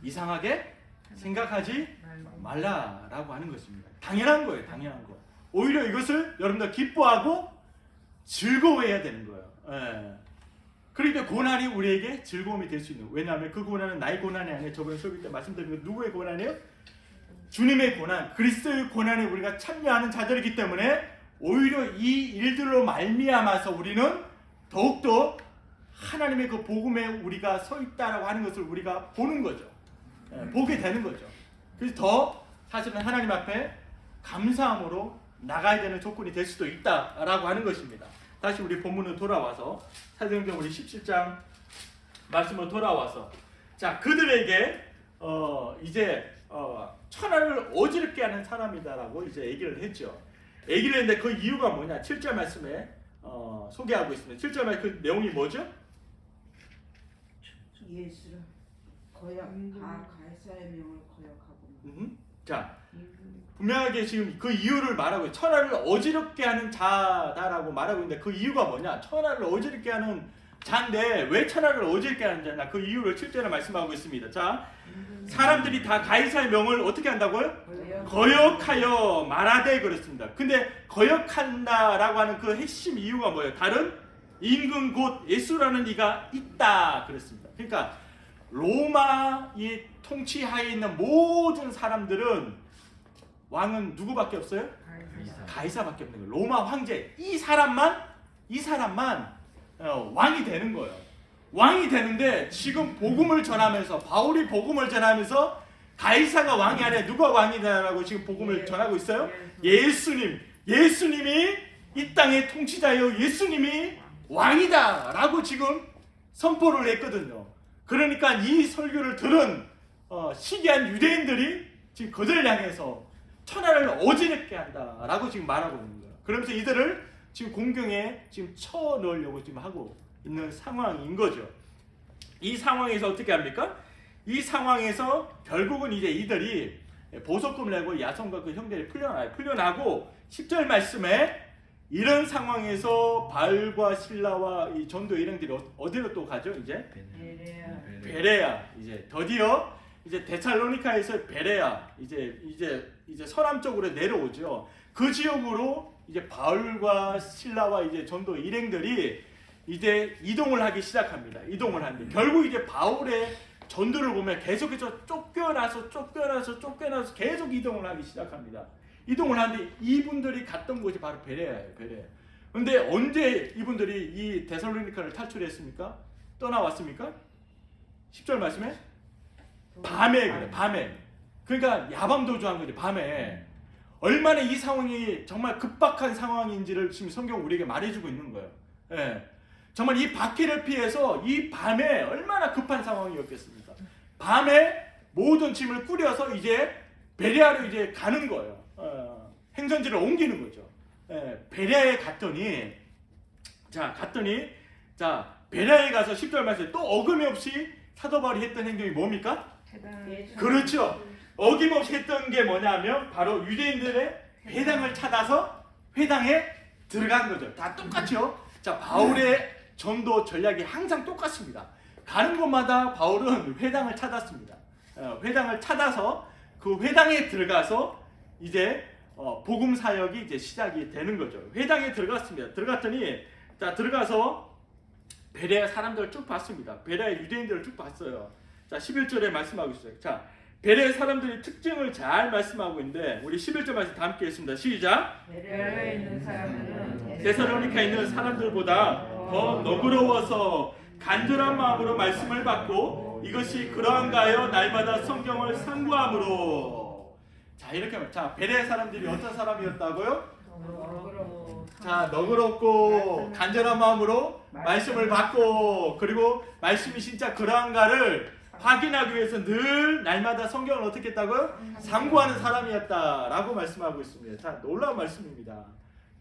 이상하게 생각하지 말라라고 하는 것입니다. 당연한 거예요. 당연한 거. 오히려 이것을 여러분들 기뻐하고 즐거워해야 되는 거예요. 그러니까 고난이 우리에게 즐거움이 될 수 있는. 왜냐하면 그 고난은 나의 고난이 아니에요. 저번에 수업일 때 말씀드린 거 누구의 고난이에요? 주님의 고난, 그리스도의 고난에 우리가 참여하는 자들이기 때문에 오히려 이 일들로 말미암아서 우리는 더욱더 하나님의 그 복음에 우리가 서 있다라고 하는 것을 우리가 보는 거죠. 보게 되는 거죠. 그래서 더 사실은 하나님 앞에 감사함으로 나가야 되는 조건이 될 수도 있다라고 하는 것입니다. 다시 우리 본문으로 돌아와서 사도행전 우리 17장 말씀으로 돌아와서 자 그들에게 이제 천하를 어지럽게 하는 사람이다라고 이제 얘기를 했죠. 얘기를 했는데 그 이유가 뭐냐? 7절 말씀에 소개하고 있습니다. 7절 말씀 그 내용이 뭐죠? 예수를 가이사의 명을 거역하고. 자 분명하게 지금 그 이유를 말하고 천하를 어지럽게 하는 자다라고 말하고 있는데 그 이유가 뭐냐? 천하를 어지럽게 하는 자인데 왜 천하를 어지럽게 하는 자냐? 그 이유를 7절에 말씀하고 있습니다. 자 사람들이 다 가이사의 명을 어떻게 한다고요? 거역하여 말하되 그렇습니다. 근데 거역한다라고 하는 그 핵심 이유가 뭐예요? 다른 임금 곧 예수라는 이가 있다 그랬습니다. 그러니까 로마의 통치하에 있는 모든 사람들은 왕은 누구밖에 없어요? 가이사밖에 없는 거예요. 로마 황제 이 사람만 이 사람만 왕이 되는 거예요. 왕이 되는데 지금 복음을 전하면서 바울이 복음을 전하면서 가이사가 왕이 아니라 누가 왕이다라고 지금 복음을 전하고 있어요? 예수님이 이 땅의 통치자요 예수님이 왕이다라고 지금 선포를 했거든요. 그러니까 이 설교를 들은 시기한 유대인들이 지금 그들을 향해서 천하를 어지럽게 한다라고 지금 말하고 있는 거예요. 그러면서 이들을 지금 공경에 지금 쳐넣으려고 지금 하고 있는 상황인 거죠. 이 상황에서 어떻게 합니까? 이 상황에서 결국은 이제 이들이 보석금을 내고 야손과 그 형제를 풀려나고 10절 말씀에 이런 상황에서 바울과 실라와 이 전도 일행들이 어디로 또 가죠? 이제 베레아. 이제 드디어 이제 데살로니카에서 베레아 이제 서남쪽으로 내려오죠. 그 지역으로 이제 바울과 실라와 이제 전도 일행들이 이제 이동을 하기 시작합니다. 이동을 하는데 결국 이제 바울의 전도를 보면 계속해서 쫓겨나서 계속 이동을 하기 시작합니다. 이동을 하는데 이분들이 갔던 곳이 바로 베레아예요. 베레아. 근데 언제 이분들이 이 데살로니카를 탈출했습니까? 떠나왔습니까? 10절 말씀에 밤에 그래. 밤에. 그러니까 야밤도주한 거죠. 밤에. 얼마나 이 상황이 정말 급박한 상황인지를 지금 성경 우리에게 말해주고 있는 거예요. 예. 정말 이 박해를 피해서 이 밤에 얼마나 급한 상황이었겠습니까? 밤에 모든 짐을 꾸려서 이제 베레아로 이제 가는 거예요. 행선지를 옮기는 거죠. 베레아에 갔더니 베레아에 가서 10절 말씀에 또 어김없이 사도 바울이 했던 행동이 뭡니까? 그렇죠. 어김없이 했던 게 뭐냐면 바로 유대인들의 회당을 찾아서 회당에 들어간 거죠. 다 똑같죠. 자, 바울의 전도 전략이 항상 똑같습니다. 가는 곳마다 바울은 회당을 찾았습니다. 회당을 찾아서 그 회당에 들어가서 이제 복음 사역이 이제 시작이 되는 거죠. 회당에 들어갔습니다. 들어가서 베레아 사람들을 쭉 봤습니다. 베레아 유대인들을 쭉 봤어요. 자, 11절에 말씀하고 있어요. 자, 베레아 사람들의 특징을 잘 말씀하고 있는데 우리 11절 말씀 다 함께 했습니다. 시작. 베레아에 있는 사람들은 데살로니카에 있는 사람들보다 더 너그러워서 간절한 마음으로 말씀을 받고 이것이 그러한가요? 날마다 성경을 상고함으로. 자, 이렇게 베레아 사람들이 어떤 사람이었다고요? 자, 너그럽고 간절한 마음으로 말씀을 받고 그리고 말씀이 진짜 그러한가를 확인하기 위해서 늘 날마다 성경을 어떻게 했다고요? 상고하는 사람이었다라고 말씀하고 있습니다. 자, 놀라운 말씀입니다.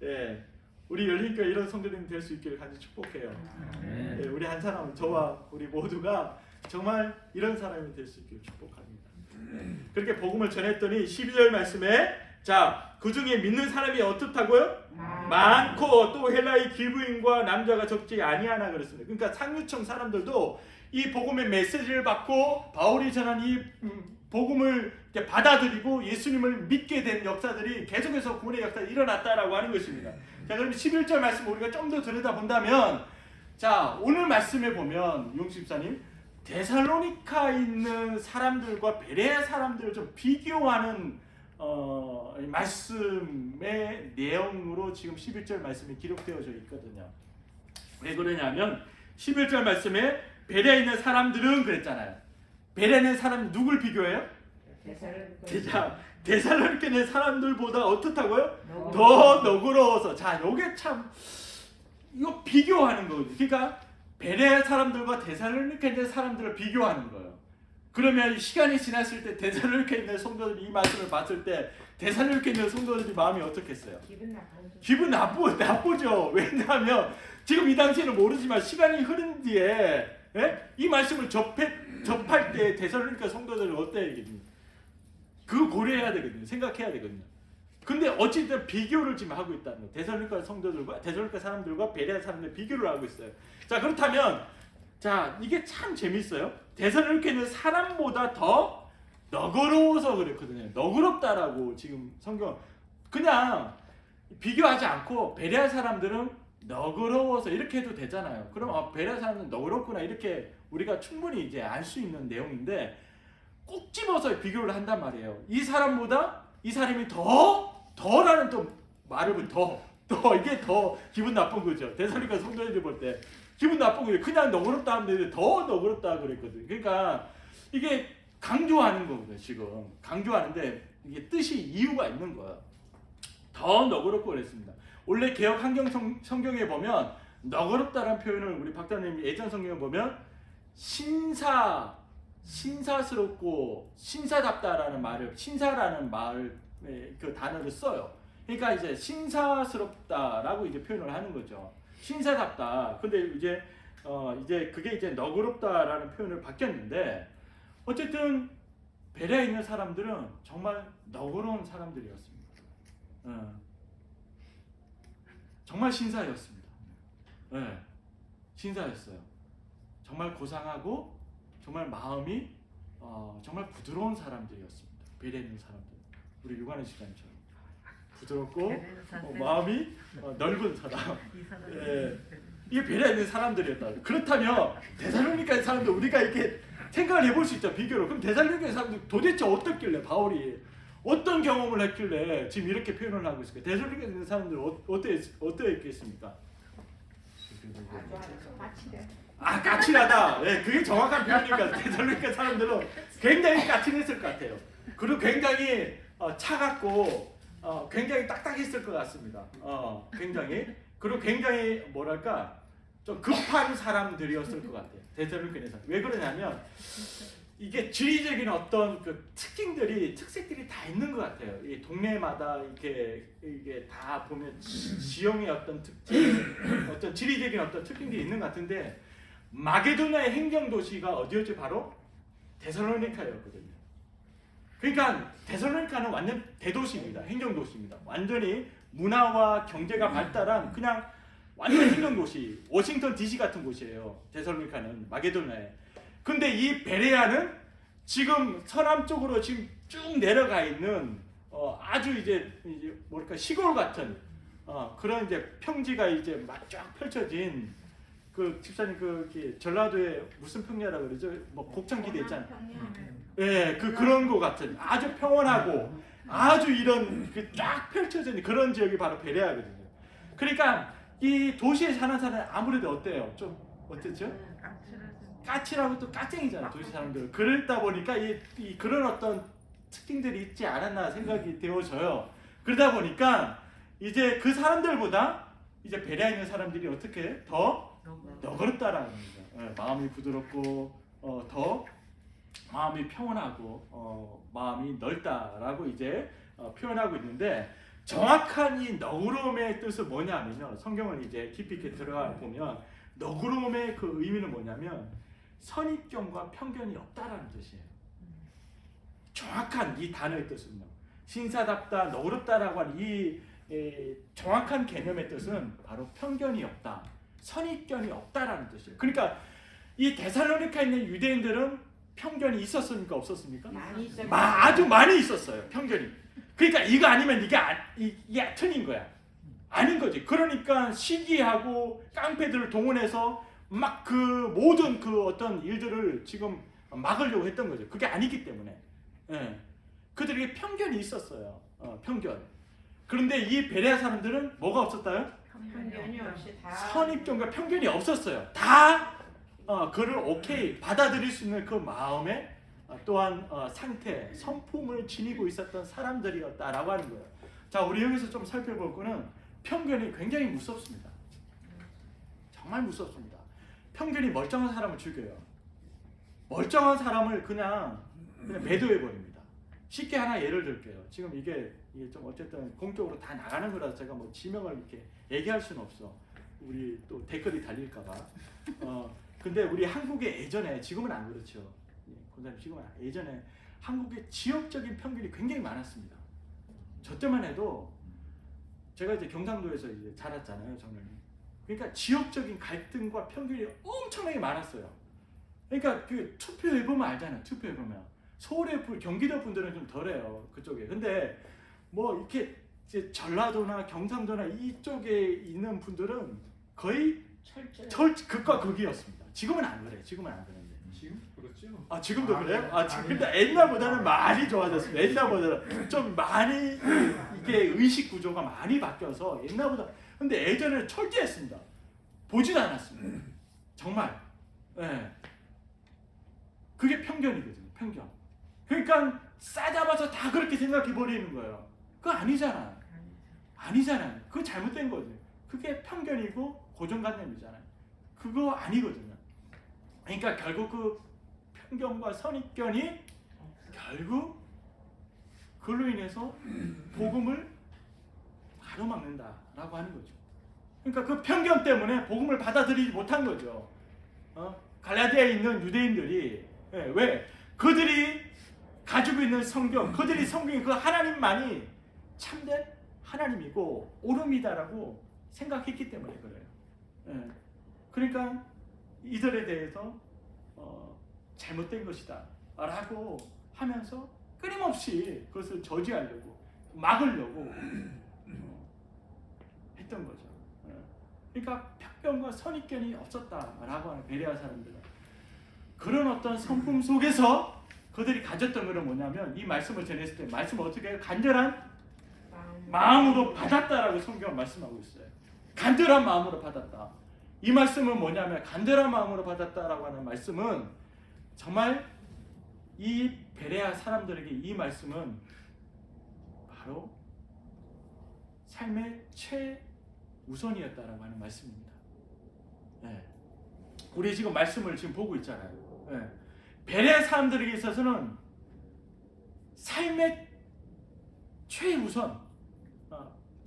예, 우리 열린교회 이런 성도님이 될 수 있기를 간절히 축복해요. 예, 우리 한 사람, 저와 우리 모두가 정말 이런 사람이 될 수 있기를 축복합니다. 그렇게 복음을 전했더니 12절 말씀에 자, 그 중에 믿는 사람이 어떻다고요? 많고 또 헬라의 기부인과 남자가 적지 아니하나 그랬습니다. 그러니까 상류층 사람들도 이 복음의 메시지를 받고 바울이 전한 이 복음을 받아들이고 예수님을 믿게 된 역사들이 계속해서 구원의 역사가 일어났다라고 하는 것입니다. 자, 그럼 11절 말씀 우리가 좀 더 들여다본다면 자, 오늘 말씀에 보면 용수집사님 데살로니카에 있는 사람들과 베레아 사람들을 좀 비교하는 말씀의 내용으로 지금 11절 말씀이 기록되어져 있거든요. 왜 그러냐면 11절 말씀에 베레아에 있는 사람들은 그랬잖아요. 베레아에 있는 사람은 누굴 비교해요? 데살로니카에 있는 사람들보다 어떻다고요? 더 너그러워서. 자, 요게 참 이거 비교하는 거거든요. 그러니까 베레아 사람들과 데살로니카에 있는 사람들을 비교하는 거예요. 그러면 시간이 지났을 때 데살로니카에 있는 성도들이 이 말씀을 봤을 때 데살로니카에 있는 성도들이 마음이 어떻겠어요? 기분 나쁘죠. 왜냐하면 지금 이 당시에는 모르지만 시간이 흐른 뒤에 이 말씀을 접할 때 데살로니카 성도들은 어때야겠니? 그거 고려해야 되거든요. 생각해야 되거든요. 근데 어쨌든 비교를 지금 하고 있다는 거예요. 데살로니카 성도들과 데살로니카 사람들과 베레아 사람들 비교를 하고 있어요. 자, 그렇다면 자, 이게 참 재밌어요. 데살로니카에 있는 사람보다 더 너그러워서 그랬거든요. 너그럽다라고 지금 성경 그냥 비교하지 않고 베레아 사람들은 너그러워서 이렇게 해도 되잖아요. 그럼 베레아 사람은 너그럽구나 이렇게 우리가 충분히 이제 알 수 있는 내용인데 꼭 집어서 비교를 한단 말이에요. 이 사람보다 이 사람이 더라는 또 말을 더 또 이게 더 기분 나쁜 거죠. 데살로니가 성도님들 볼 때 기분 나쁜 거예요. 그냥 너그럽다 하면 되는데 더 너그럽다 그랬거든요. 그러니까 이게 강조하는 거거든요. 지금 강조하는데 이게 뜻이 이유가 있는 거예요. 더 너그럽고 그랬습니다. 원래 개역 한경 성경에 보면 너그럽다라는 표현을 우리 박사님 예전 성경에 보면 신사스럽고 신사답다라는 말을 신사라는 말 그 단어를 써요. 그러니까 이제 신사스럽다라고 이제 표현을 하는 거죠. 신사답다. 근데 이제 그게 이제 너그럽다라는 표현을 바뀌었는데 어쨌든 베레아에 있는 사람들은 정말 너그러운 사람들이었습니다. 정말 신사였습니다. 신사였어요. 정말 고상하고 정말 마음이 정말 부드러운 사람들이었습니다. 베레아에 있는 사람들. 우리 유관의 시간처럼 부드럽고 마음이 넓은 사람. 이게 베레아에 있는 사람들이었다. 그렇다면 데살로니가의 사람들 우리가 이렇게 생각을 해볼 수 있죠. 비교로. 그럼 데살로니가의 사람들 도대체 어떻길래 바울이 어떤 경험을 했길래 지금 이렇게 표현을 하고 있을까? 데살로니가에 있는 사람들 어떠했겠습니까? 까칠하다. 네, 그게 정확한 표현이니까 데살로니가 사람들은 굉장히 까칠했을 것 같아요. 그리고 굉장히 차갑고 굉장히 딱딱했을 것 같습니다. 굉장히 그리고 굉장히 뭐랄까 좀 급한 사람들이었을 것 같아요. 데살로니가에서 왜 그러냐면 이게 지리적인 어떤 그 특색들이 다 있는 것 같아요. 이 동네마다 이게 다 보면 지형의 어떤 특징, 어떤 지리적인 어떤 특징들이 있는 것 같은데 마게도나의 행정 도시가 어디였지? 바로 데살로니카였거든요. 그러니까 데살로니카는 완전 대도시입니다. 행정 도시입니다. 완전히 문화와 경제가 발달한 그냥 완전 행정 도시, 워싱턴 DC 같은 곳이에요. 데살로니카는 마게도나에. 근데 이 베레아는 지금 서남쪽으로 지금 쭉 내려가 있는 아주 이제 뭐랄까 시골 같은 그런 이제 평지가 이제 막 쫙 펼쳐진 그 집사님 그 전라도에 무슨 평야라고 그러죠? 뭐 곡창지대 있잖아요. 예, 그런 거 같은 아주 평온하고 아주 이런 그 쫙 펼쳐진 그런 지역이 바로 베레아거든요. 그러니까 이 도시에 사는 사람은 아무래도 어때요? 좀 어땠죠? 까칠하고 또 까쟁이잖아 도시 사람들은. 그러다 보니까 이 그런 어떤 특징들이 있지 않았나 생각이 되어져요. 그러다 보니까 이제 그 사람들보다 이제 베레아에 있는 사람들이 어떻게 더 너그럽다라는 거죠. 마음이 부드럽고 더 마음이 평온하고 마음이 넓다라고 이제 표현하고 있는데 정확한 이 너그러움의 뜻은 뭐냐면요. 성경을 이제 깊이 있게 들어가 보면 너그러움의 그 의미는 뭐냐면 선입견과 편견이 없다라는 뜻이에요. 정확한 이 단어의 뜻은요. 신사답다, 너그럽다라고 하는 이 정확한 개념의 뜻은 바로 편견이 없다, 선입견이 없다라는 뜻이에요. 그러니까 이 데살로니카에 있는 유대인들은 편견이 있었습니까? 없었습니까? 아주 많이 있었어요. 편견이. 그러니까 이거 아니면 이게 틀린 거야. 아닌 거지. 그러니까 시기하고 깡패들을 동원해서 막 그 모든 그 어떤 일들을 지금 막으려고 했던 거죠. 그게 아니기 때문에. 그들에게 편견이 있었어요. 편견. 그런데 이 베레아 사람들은 뭐가 없었다요? 편견이 없이 다 선입견과 편견이 없었어요. 다 그를 오케이 받아들일 수 있는 그 마음에 또한 상태, 성품을 지니고 있었던 사람들이었다라고 하는 거예요. 자, 우리 여기서 좀 살펴볼 거는 편견이 굉장히 무섭습니다. 정말 무섭습니다. 편견이 멀쩡한 사람을 죽여요. 멀쩡한 사람을 그냥 매도해 버립니다. 쉽게 하나 예를 들게요. 지금 이게 좀 어쨌든 공적으로 다 나가는 거라서 제가 뭐 지명을 이렇게 얘기할 수는 없어. 우리 또 댓글이 달릴까봐. 근데 우리 한국에 예전에, 지금은 안 그렇죠. 권사님, 지금은 예전에 한국의 지역적인 편견이 굉장히 많았습니다. 저 때만 해도 제가 이제 경상도에서 이제 자랐잖아요, 저는. 그러니까 지역적인 갈등과 편견이 엄청나게 많았어요. 그러니까 그 투표해 보면 알잖아요. 투표해 보면 서울의 경기도 분들은 좀 덜해요, 그쪽에. 근데 뭐 이렇게 이제 전라도나 경상도나 이쪽에 있는 분들은 거의 극과 극이었습니다. 지금은 안 그래. 지금은 안 그런데. 지금 그렇죠? 아 지금도 그래요? 아 지금 근데 옛날보다는 많이 좋아졌어요. 옛날보다는 좀 많이 이게 의식 구조가 많이 바뀌어서 옛날보다 근데 예전에는 철저했습니다. 보지도 않았습니다. 정말. 예. 그게 편견이거든요. 편견. 그러니까 싸잡아서 다 그렇게 생각해 버리는 거예요. 그거 아니잖아요. 아니잖아요. 그거 잘못된 거죠. 그게 편견이고 고정관념이잖아요. 그거 아니거든요. 그러니까 결국 그 편견과 선입견이 결국 그걸로 인해서 복음을 가로막는다라고 하는 거죠. 그러니까 그 편견 때문에 복음을 받아들이지 못한 거죠. 갈라디아에 있는 유대인들이 왜? 그들이 가지고 있는 성경, 그들이 성경이 그 하나님만이 참된 하나님이고 옳음이다라고 생각했기 때문에 그래요. 그러니까 이들에 대해서 잘못된 것이다 라고 하면서 끊임없이 그것을 저지하려고 막으려고 했던 거죠. 그러니까 편견과 선입견이 없었다라고 하는 베레아 사람들은 그런 어떤 성품 속에서 그들이 가졌던 것은 뭐냐면 이 말씀을 전했을 때 말씀을 어떻게 해요? 간절한 마음으로 받았다라고 성경은 말씀하고 있어요. 간절한 마음으로 받았다. 이 말씀은 뭐냐면 간절한 마음으로 받았다라고 하는 말씀은 정말 이 베레아 사람들에게 이 말씀은 바로 삶의 최우선이었다라고 하는 말씀입니다. 우리 지금 말씀을 지금 보고 있잖아요. 베레아 사람들에게 있어서는 삶의 최우선,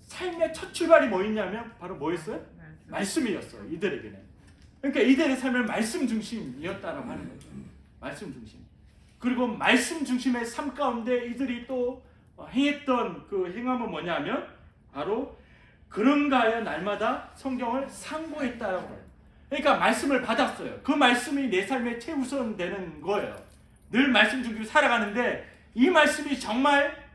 삶의 첫 출발이 뭐였냐면 바로 뭐였어요? 말씀이었어요. 이들에게는. 그러니까 이들의 삶은 말씀 중심이었다라고 하는 거죠. 말씀 중심. 그리고 말씀 중심의 삶 가운데 이들이 또 행했던 그 행함은 뭐냐면 바로 그런가 하여 날마다 성경을 상고했다라고 해요. 그러니까 말씀을 받았어요. 그 말씀이 내 삶의 최우선 되는 거예요. 늘 말씀 중심으로 살아가는데 이 말씀이 정말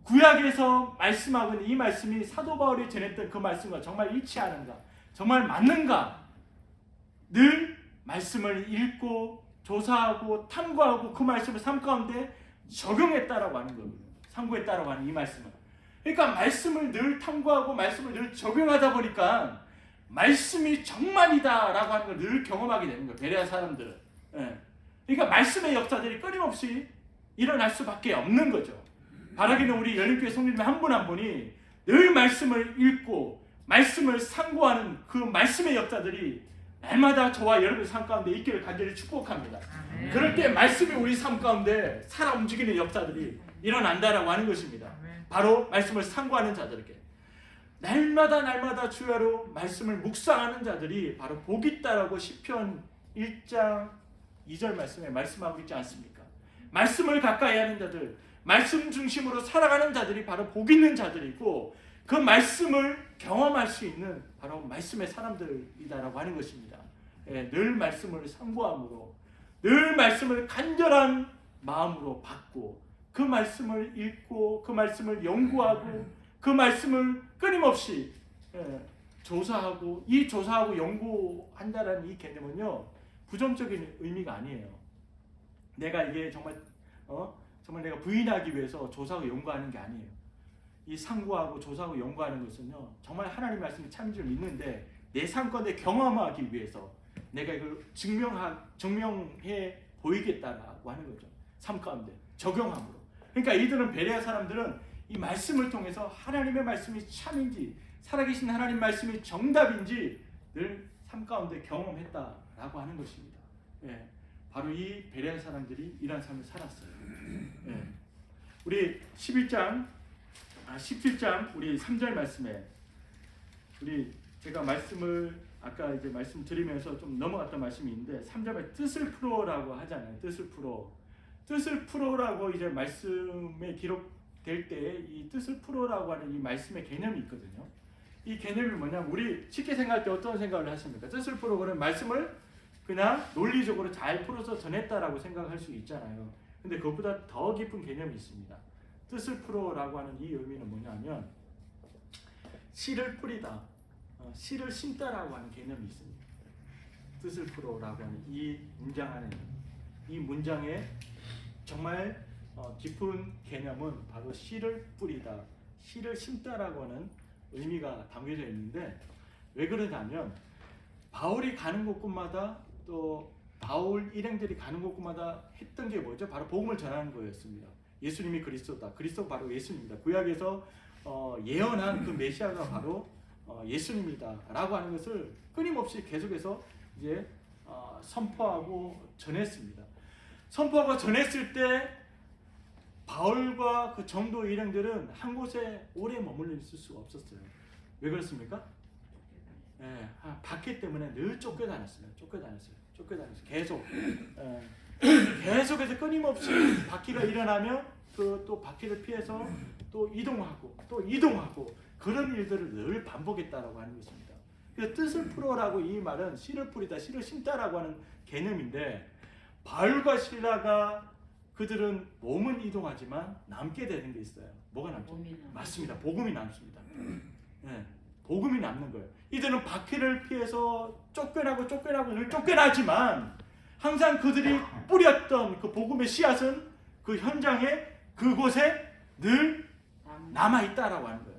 구약에서 말씀하고 있는 이 말씀이 사도 바울이 전했던 그 말씀과 정말 일치하는가? 정말 맞는가? 늘 말씀을 읽고 조사하고 탐구하고 그 말씀을 삶 가운데 적용했다라고 하는 겁니다. 상고했다라고 하는 이 말씀을. 그러니까 말씀을 늘 탐구하고 말씀을 늘 적용하다 보니까 말씀이 정말이다라고 하는 걸 늘 경험하게 되는 거예요. 베레아 사람들은. 그러니까 말씀의 역사들이 끊임없이 일어날 수밖에 없는 거죠. 바라기는 우리 열린교회 성도님 한 분 한 분이 늘 말씀을 읽고 말씀을 상고하는 그 말씀의 역사들이 날마다 저와 여러분의 삶 가운데 있기를 간절히 축복합니다. 그럴 때 말씀이 우리 삶 가운데 살아 움직이는 역사들이 일어난다라고 하는 것입니다. 바로 말씀을 상고하는 자들에게 날마다 주야로 말씀을 묵상하는 자들이 바로 복이 있다라고 시편 1장 2절 말씀에 말씀하고 있지 않습니까? 말씀을 가까이 하는 자들, 말씀 중심으로 살아가는 자들이 바로 복 있는 자들이고 그 말씀을 경험할 수 있는 바로 말씀의 사람들이다라고 하는 것입니다. 늘 말씀을 상고함으로 늘 말씀을 간절한 마음으로 받고 그 말씀을 읽고 그 말씀을 연구하고 그 말씀을 끊임없이 조사하고 이 조사하고 연구한다는 이 개념은요 부정적인 의미가 아니에요. 내가 이게 정말 내가 부인하기 위해서 조사하고 연구하는 게 아니에요. 이 상고하고 조사하고 연구하는 것은요 정말 하나님 말씀이 참인 줄 믿는데 내 삶 가운데 경험하기 위해서 내가 이걸 증명해 보이겠다라고 하는 거죠. 삶 가운데 적용함으로. 그러니까 이들은 베레아 사람들은 이 말씀을 통해서 하나님의 말씀이 참인지 살아계신 하나님 말씀이 정답인지 늘 삶 가운데 경험했다라고 하는 것입니다. 바로 이 베레아 사람들이 이런 삶을 살았어요. 우리 17장 우리 3절 말씀에 제가 말씀을 아까 이제 말씀드리면서 좀 넘어갔던 말씀이 있는데 3절에 뜻을 풀어라고 하잖아요. 뜻을 풀어라고 이제 말씀에 기록될 때 이 뜻을 풀어라고 하는 이 말씀의 개념이 있거든요. 이 개념이 뭐냐면 우리 쉽게 생각할 때 어떤 생각을 하십니까? 뜻을 풀어보는 말씀을 그냥 논리적으로 잘 풀어서 전했다라고 생각할 수 있잖아요. 근데 그것보다 더 깊은 개념이 있습니다. 뜻을 풀어라고 하는 이 의미는 뭐냐면 씨를 뿌리다, 씨를 심다라고 하는 개념이 있습니다. 뜻을 풀어라고 하는 이 문장 안에 이 문장의 정말 깊은 개념은 바로 씨를 뿌리다, 씨를 심다라고 하는 의미가 담겨져 있는데, 왜 그러냐면 바울이 가는 곳곳마다 또 바울 일행들이 가는 곳곳마다 했던 게 뭐죠? 바로 복음을 전하는 거였습니다. 예수님이 그리스도다. 그리스도가 바로 예수님이다. 구약에서 예언한 그 메시아가 바로 예수님이다라고 하는 것을 끊임없이 계속해서 이제 선포하고 전했습니다. 선포하고 전했을 때 바울과 그 정도 일행들은 한 곳에 오래 머물러 있을 수가 없었어요. 왜 그렇습니까? 예, 박해 때문에 늘 쫓겨다녔어요. 계속해서 끊임없이 바퀴가 일어나면 또 바퀴를 피해서 또 이동하고 그런 일들을 늘 반복했다라고 하는 것입니다. 그래서 뜻을 풀어라고 이 말은 씨를 뿌리다, 씨를 심다라고 하는 개념인데, 바울과 실라가 그들은 몸은 이동하지만 남게 되는 게 있어요. 뭐가 남죠? 맞습니다. 복음이 남습니다. 네, 복음이 남는 거예요. 이들은 바퀴를 피해서 쫓겨나고 늘 쫓겨나지만 항상 그들이 뿌렸던 그 복음의 씨앗은 그 현장에 그곳에 늘 남아있다라고 하는 거예요.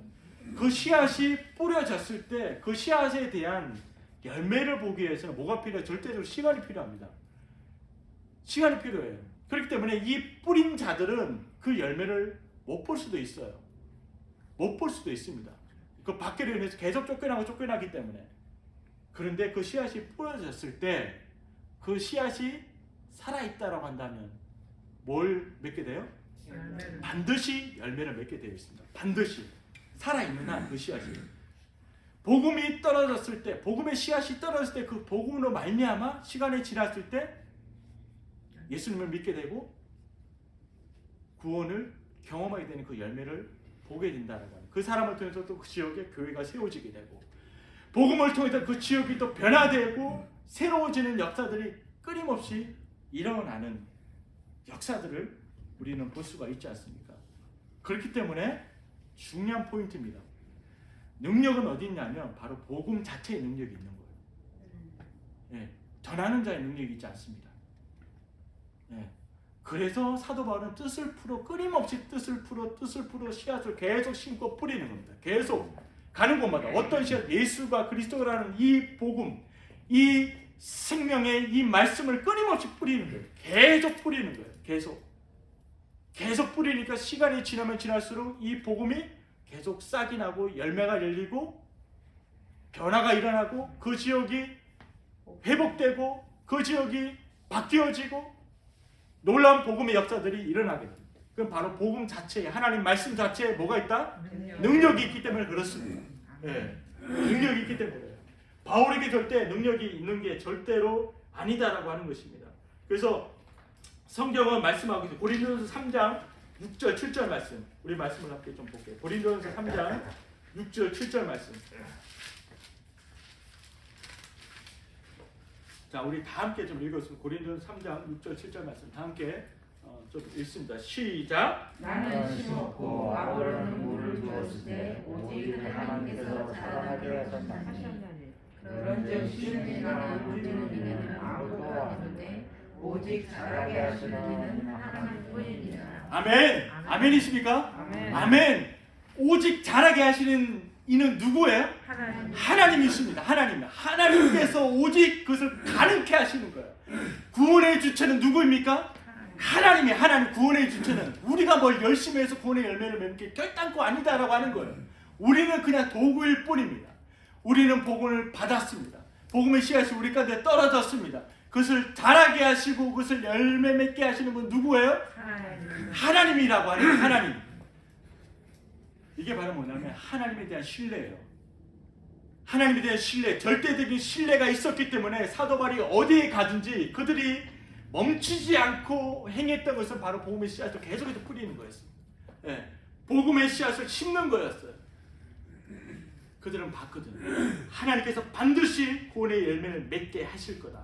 그 씨앗이 뿌려졌을 때 그 씨앗에 대한 열매를 보기 위해서는 뭐가 필요해요? 절대적으로 시간이 필요합니다. 시간이 필요해요. 그렇기 때문에 이 뿌린 자들은 그 열매를 못 볼 수도 있어요. 못 볼 수도 있습니다. 그 바퀴를 인해서 계속 쫓겨나기 때문에. 그런데 그 씨앗이 뿌려졌을 때 그 씨앗이 살아있다라고 한다면 뭘 맺게 돼요? 반드시 열매를 맺게 되어 있습니다. 반드시 살아있는 한 그 씨앗이. 복음이 떨어졌을 때, 복음의 씨앗이 떨어졌을 때 그 복음으로 말미암아 시간이 지났을 때 예수님을 믿게 되고 구원을 경험하게 되는 그 열매를 보게 된다는 거예요. 그 사람을 통해서 또 그 지역에 교회가 세워지게 되고, 복음을 통해서 그 지역이 또 변화되고 새로워지는 역사들이 끊임없이 일어나는 역사들을 우리는 볼 수가 있지 않습니까? 그렇기 때문에 중요한 포인트입니다. 능력은 어디 있냐면 바로 복음 자체의 능력이 있는 거예요. 예, 전하는 자의 능력이 있지 않습니다. 예, 그래서 사도 바울은 뜻을 풀어, 끊임없이 뜻을 풀어 씨앗을 계속 심고 뿌리는 겁니다. 계속 가는 곳마다 어떤 씨앗, 예수가 그리스도라는 이 복음, 이 생명의 이 말씀을 끊임없이 뿌리는 거예요. 계속 뿌리는 거예요. 계속 뿌리니까 시간이 지나면 지날수록 이 복음이 계속 싹이 나고 열매가 열리고 변화가 일어나고 그 지역이 회복되고 그 지역이 바뀌어지고 놀라운 복음의 역사들이 일어나게 됩니다. 그럼 바로 복음 자체에, 하나님 말씀 자체에 뭐가 있다? 능력이 있기 때문에 그렇습니다. 네. 능력이 있기 때문에 그래요. 바울에게 절대 능력이 있는 게 절대로 아니다라고 하는 것입니다. 그래서 성경은 말씀하고 있어요. 고린도전서 3장 6절 7절 말씀, 우리 말씀을 함께 좀 볼게요. 고린도전서 3장 6절 7절 말씀. 자, 우리 다 함께 좀 읽었습니다. 고린도전서 3장 6절 7절 말씀 다 함께 좀 읽습니다. 시작. 나는 심었고 아브라함은 물을 주었을 때 오직 하나님께서 자라나게 하셨나니 그런즉 쉬는 이나 물 주는 이는 아무도 없는데 오직 자라게 하시는 이는 하나님뿐이니라. 아멘. 아멘이십니까? 아멘. 아멘. 오직 자라게 하시는 이는 누구예요? 하나님이십니다. 하나님께서 오직 그것을 가능케 하시는 거예요. 구원의 주체는 누구입니까? 하나님 구원의 주체는 우리가 뭘 열심히 해서 구원의 열매를 맺는 게 결단코 아니다라고 하는 거예요. 우리는 그냥 도구일 뿐입니다. 우리는 복음을 받았습니다. 복음의 씨앗이 우리 가운데 떨어졌습니다. 그것을 자라게 하시고 그것을 열매 맺게 하시는 분 누구예요? 하나님이라고 하는 하나님. 이게 바로 뭐냐면 하나님에 대한 신뢰예요. 하나님에 대한 신뢰, 절대적인 신뢰가 있었기 때문에 사도 바울이 어디에 가든지 그들이 멈추지 않고 행했던 것은 바로 복음의 씨앗을 계속해서 뿌리는 거였어요. 예, 복음의 씨앗을 심는 거였어요. 그들은 봤거든요. 하나님께서 반드시 구원의 열매를 맺게 하실 거다.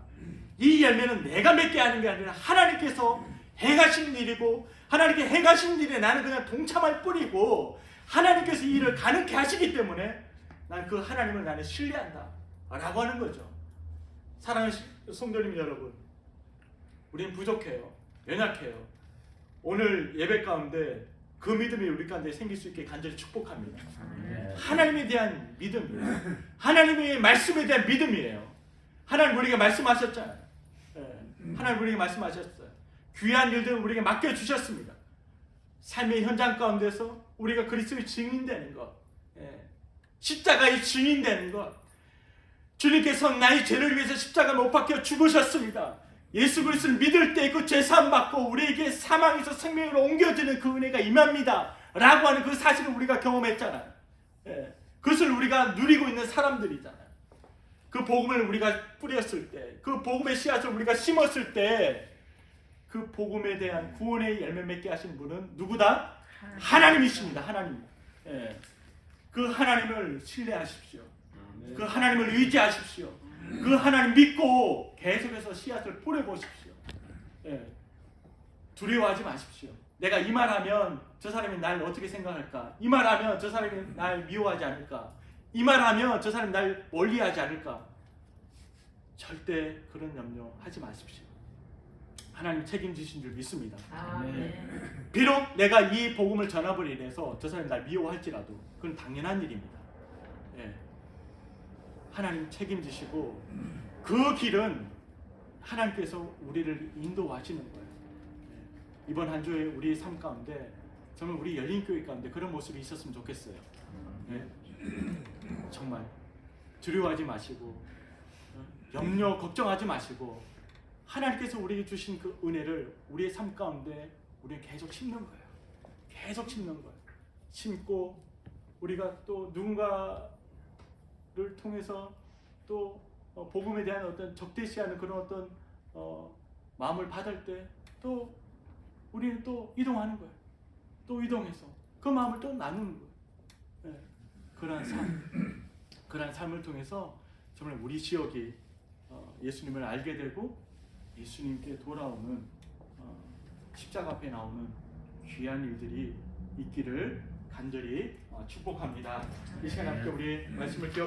이 열매는 내가 맺게 하는 게 아니라 하나님께서 행하신 일이고, 하나님께 행하신 일에 나는 그냥 동참할 뿐이고, 하나님께서 이 일을 가능케 하시기 때문에 난 그 하나님을 나는 신뢰한다 라고 하는 거죠. 사랑하는 성도님 여러분, 우리는 부족해요. 연약해요. 오늘 예배 가운데 그 믿음이 우리 가운데 생길 수 있게 간절히 축복합니다. 하나님에 대한 믿음이에요. 하나님의 말씀에 대한 믿음이에요. 하나님 우리에게 말씀하셨잖아요. 하나님 우리에게 말씀하셨어요. 귀한 일들을 우리에게 맡겨주셨습니다. 삶의 현장 가운데서 우리가 그리스도의 증인되는 것, 십자가의 증인되는 것, 주님께서 나의 죄를 위해서 십자가 못 박혀 죽으셨습니다. 예수 그리스도를 믿을 때 그 죄사함 받고 우리에게 사망에서 생명으로 옮겨지는 그 은혜가 임합니다 라고 하는 그 사실을 우리가 경험했잖아요. 그것을 우리가 누리고 있는 사람들이잖아요. 그 복음을 우리가 뿌렸을 때, 그 복음의 씨앗을 우리가 심었을 때 그 복음에 대한 구원의 열매 맺게 하신 분은 누구다? 하나님이십니다. 하나님. 그 하나님을 신뢰하십시오. 그 하나님을 의지하십시오. 그 하나님 믿고 계속해서 씨앗을 뿌려보십시오. 두려워하지 마십시오. 내가 이 말하면 저 사람이 날 어떻게 생각할까? 이 말하면 저 사람이 날 미워하지 않을까? 이 말하면 저 사람이 날 멀리하지 않을까? 절대 그런 염려하지 마십시오. 하나님 책임지신 줄 믿습니다. 비록 내가 이 복음을 전함으로 인해서 저 사람이 날 미워할지라도 그건 당연한 일입니다. 하나님 책임지시고 그 길은 하나님께서 우리를 인도하시는 거예요. 이번 한 주에 우리의 삶 가운데 정말 우리 열린교회 가운데 그런 모습이 있었으면 좋겠어요. 정말 두려워하지 마시고 염려 걱정하지 마시고 하나님께서 우리에게 주신 그 은혜를 우리의 삶 가운데 우리는 계속 심는 거예요. 계속 심는 거예요. 심고 우리가 또 누군가를 통해서 또 복음에 대한 어떤 적대시하는 그런 어떤 마음을 받을 때 또 우리는 또 이동하는 거예요. 또 이동해서 그 마음을 또 나누는 거예요. 그러한 삶을 통해서 정말 우리 지역이 예수님을 알게 되고 예수님께 돌아오는 십자가 앞에 나오는 귀한 일들이 있기를 간절히 축복합니다. 이 시간 함께 우리 말씀을 기억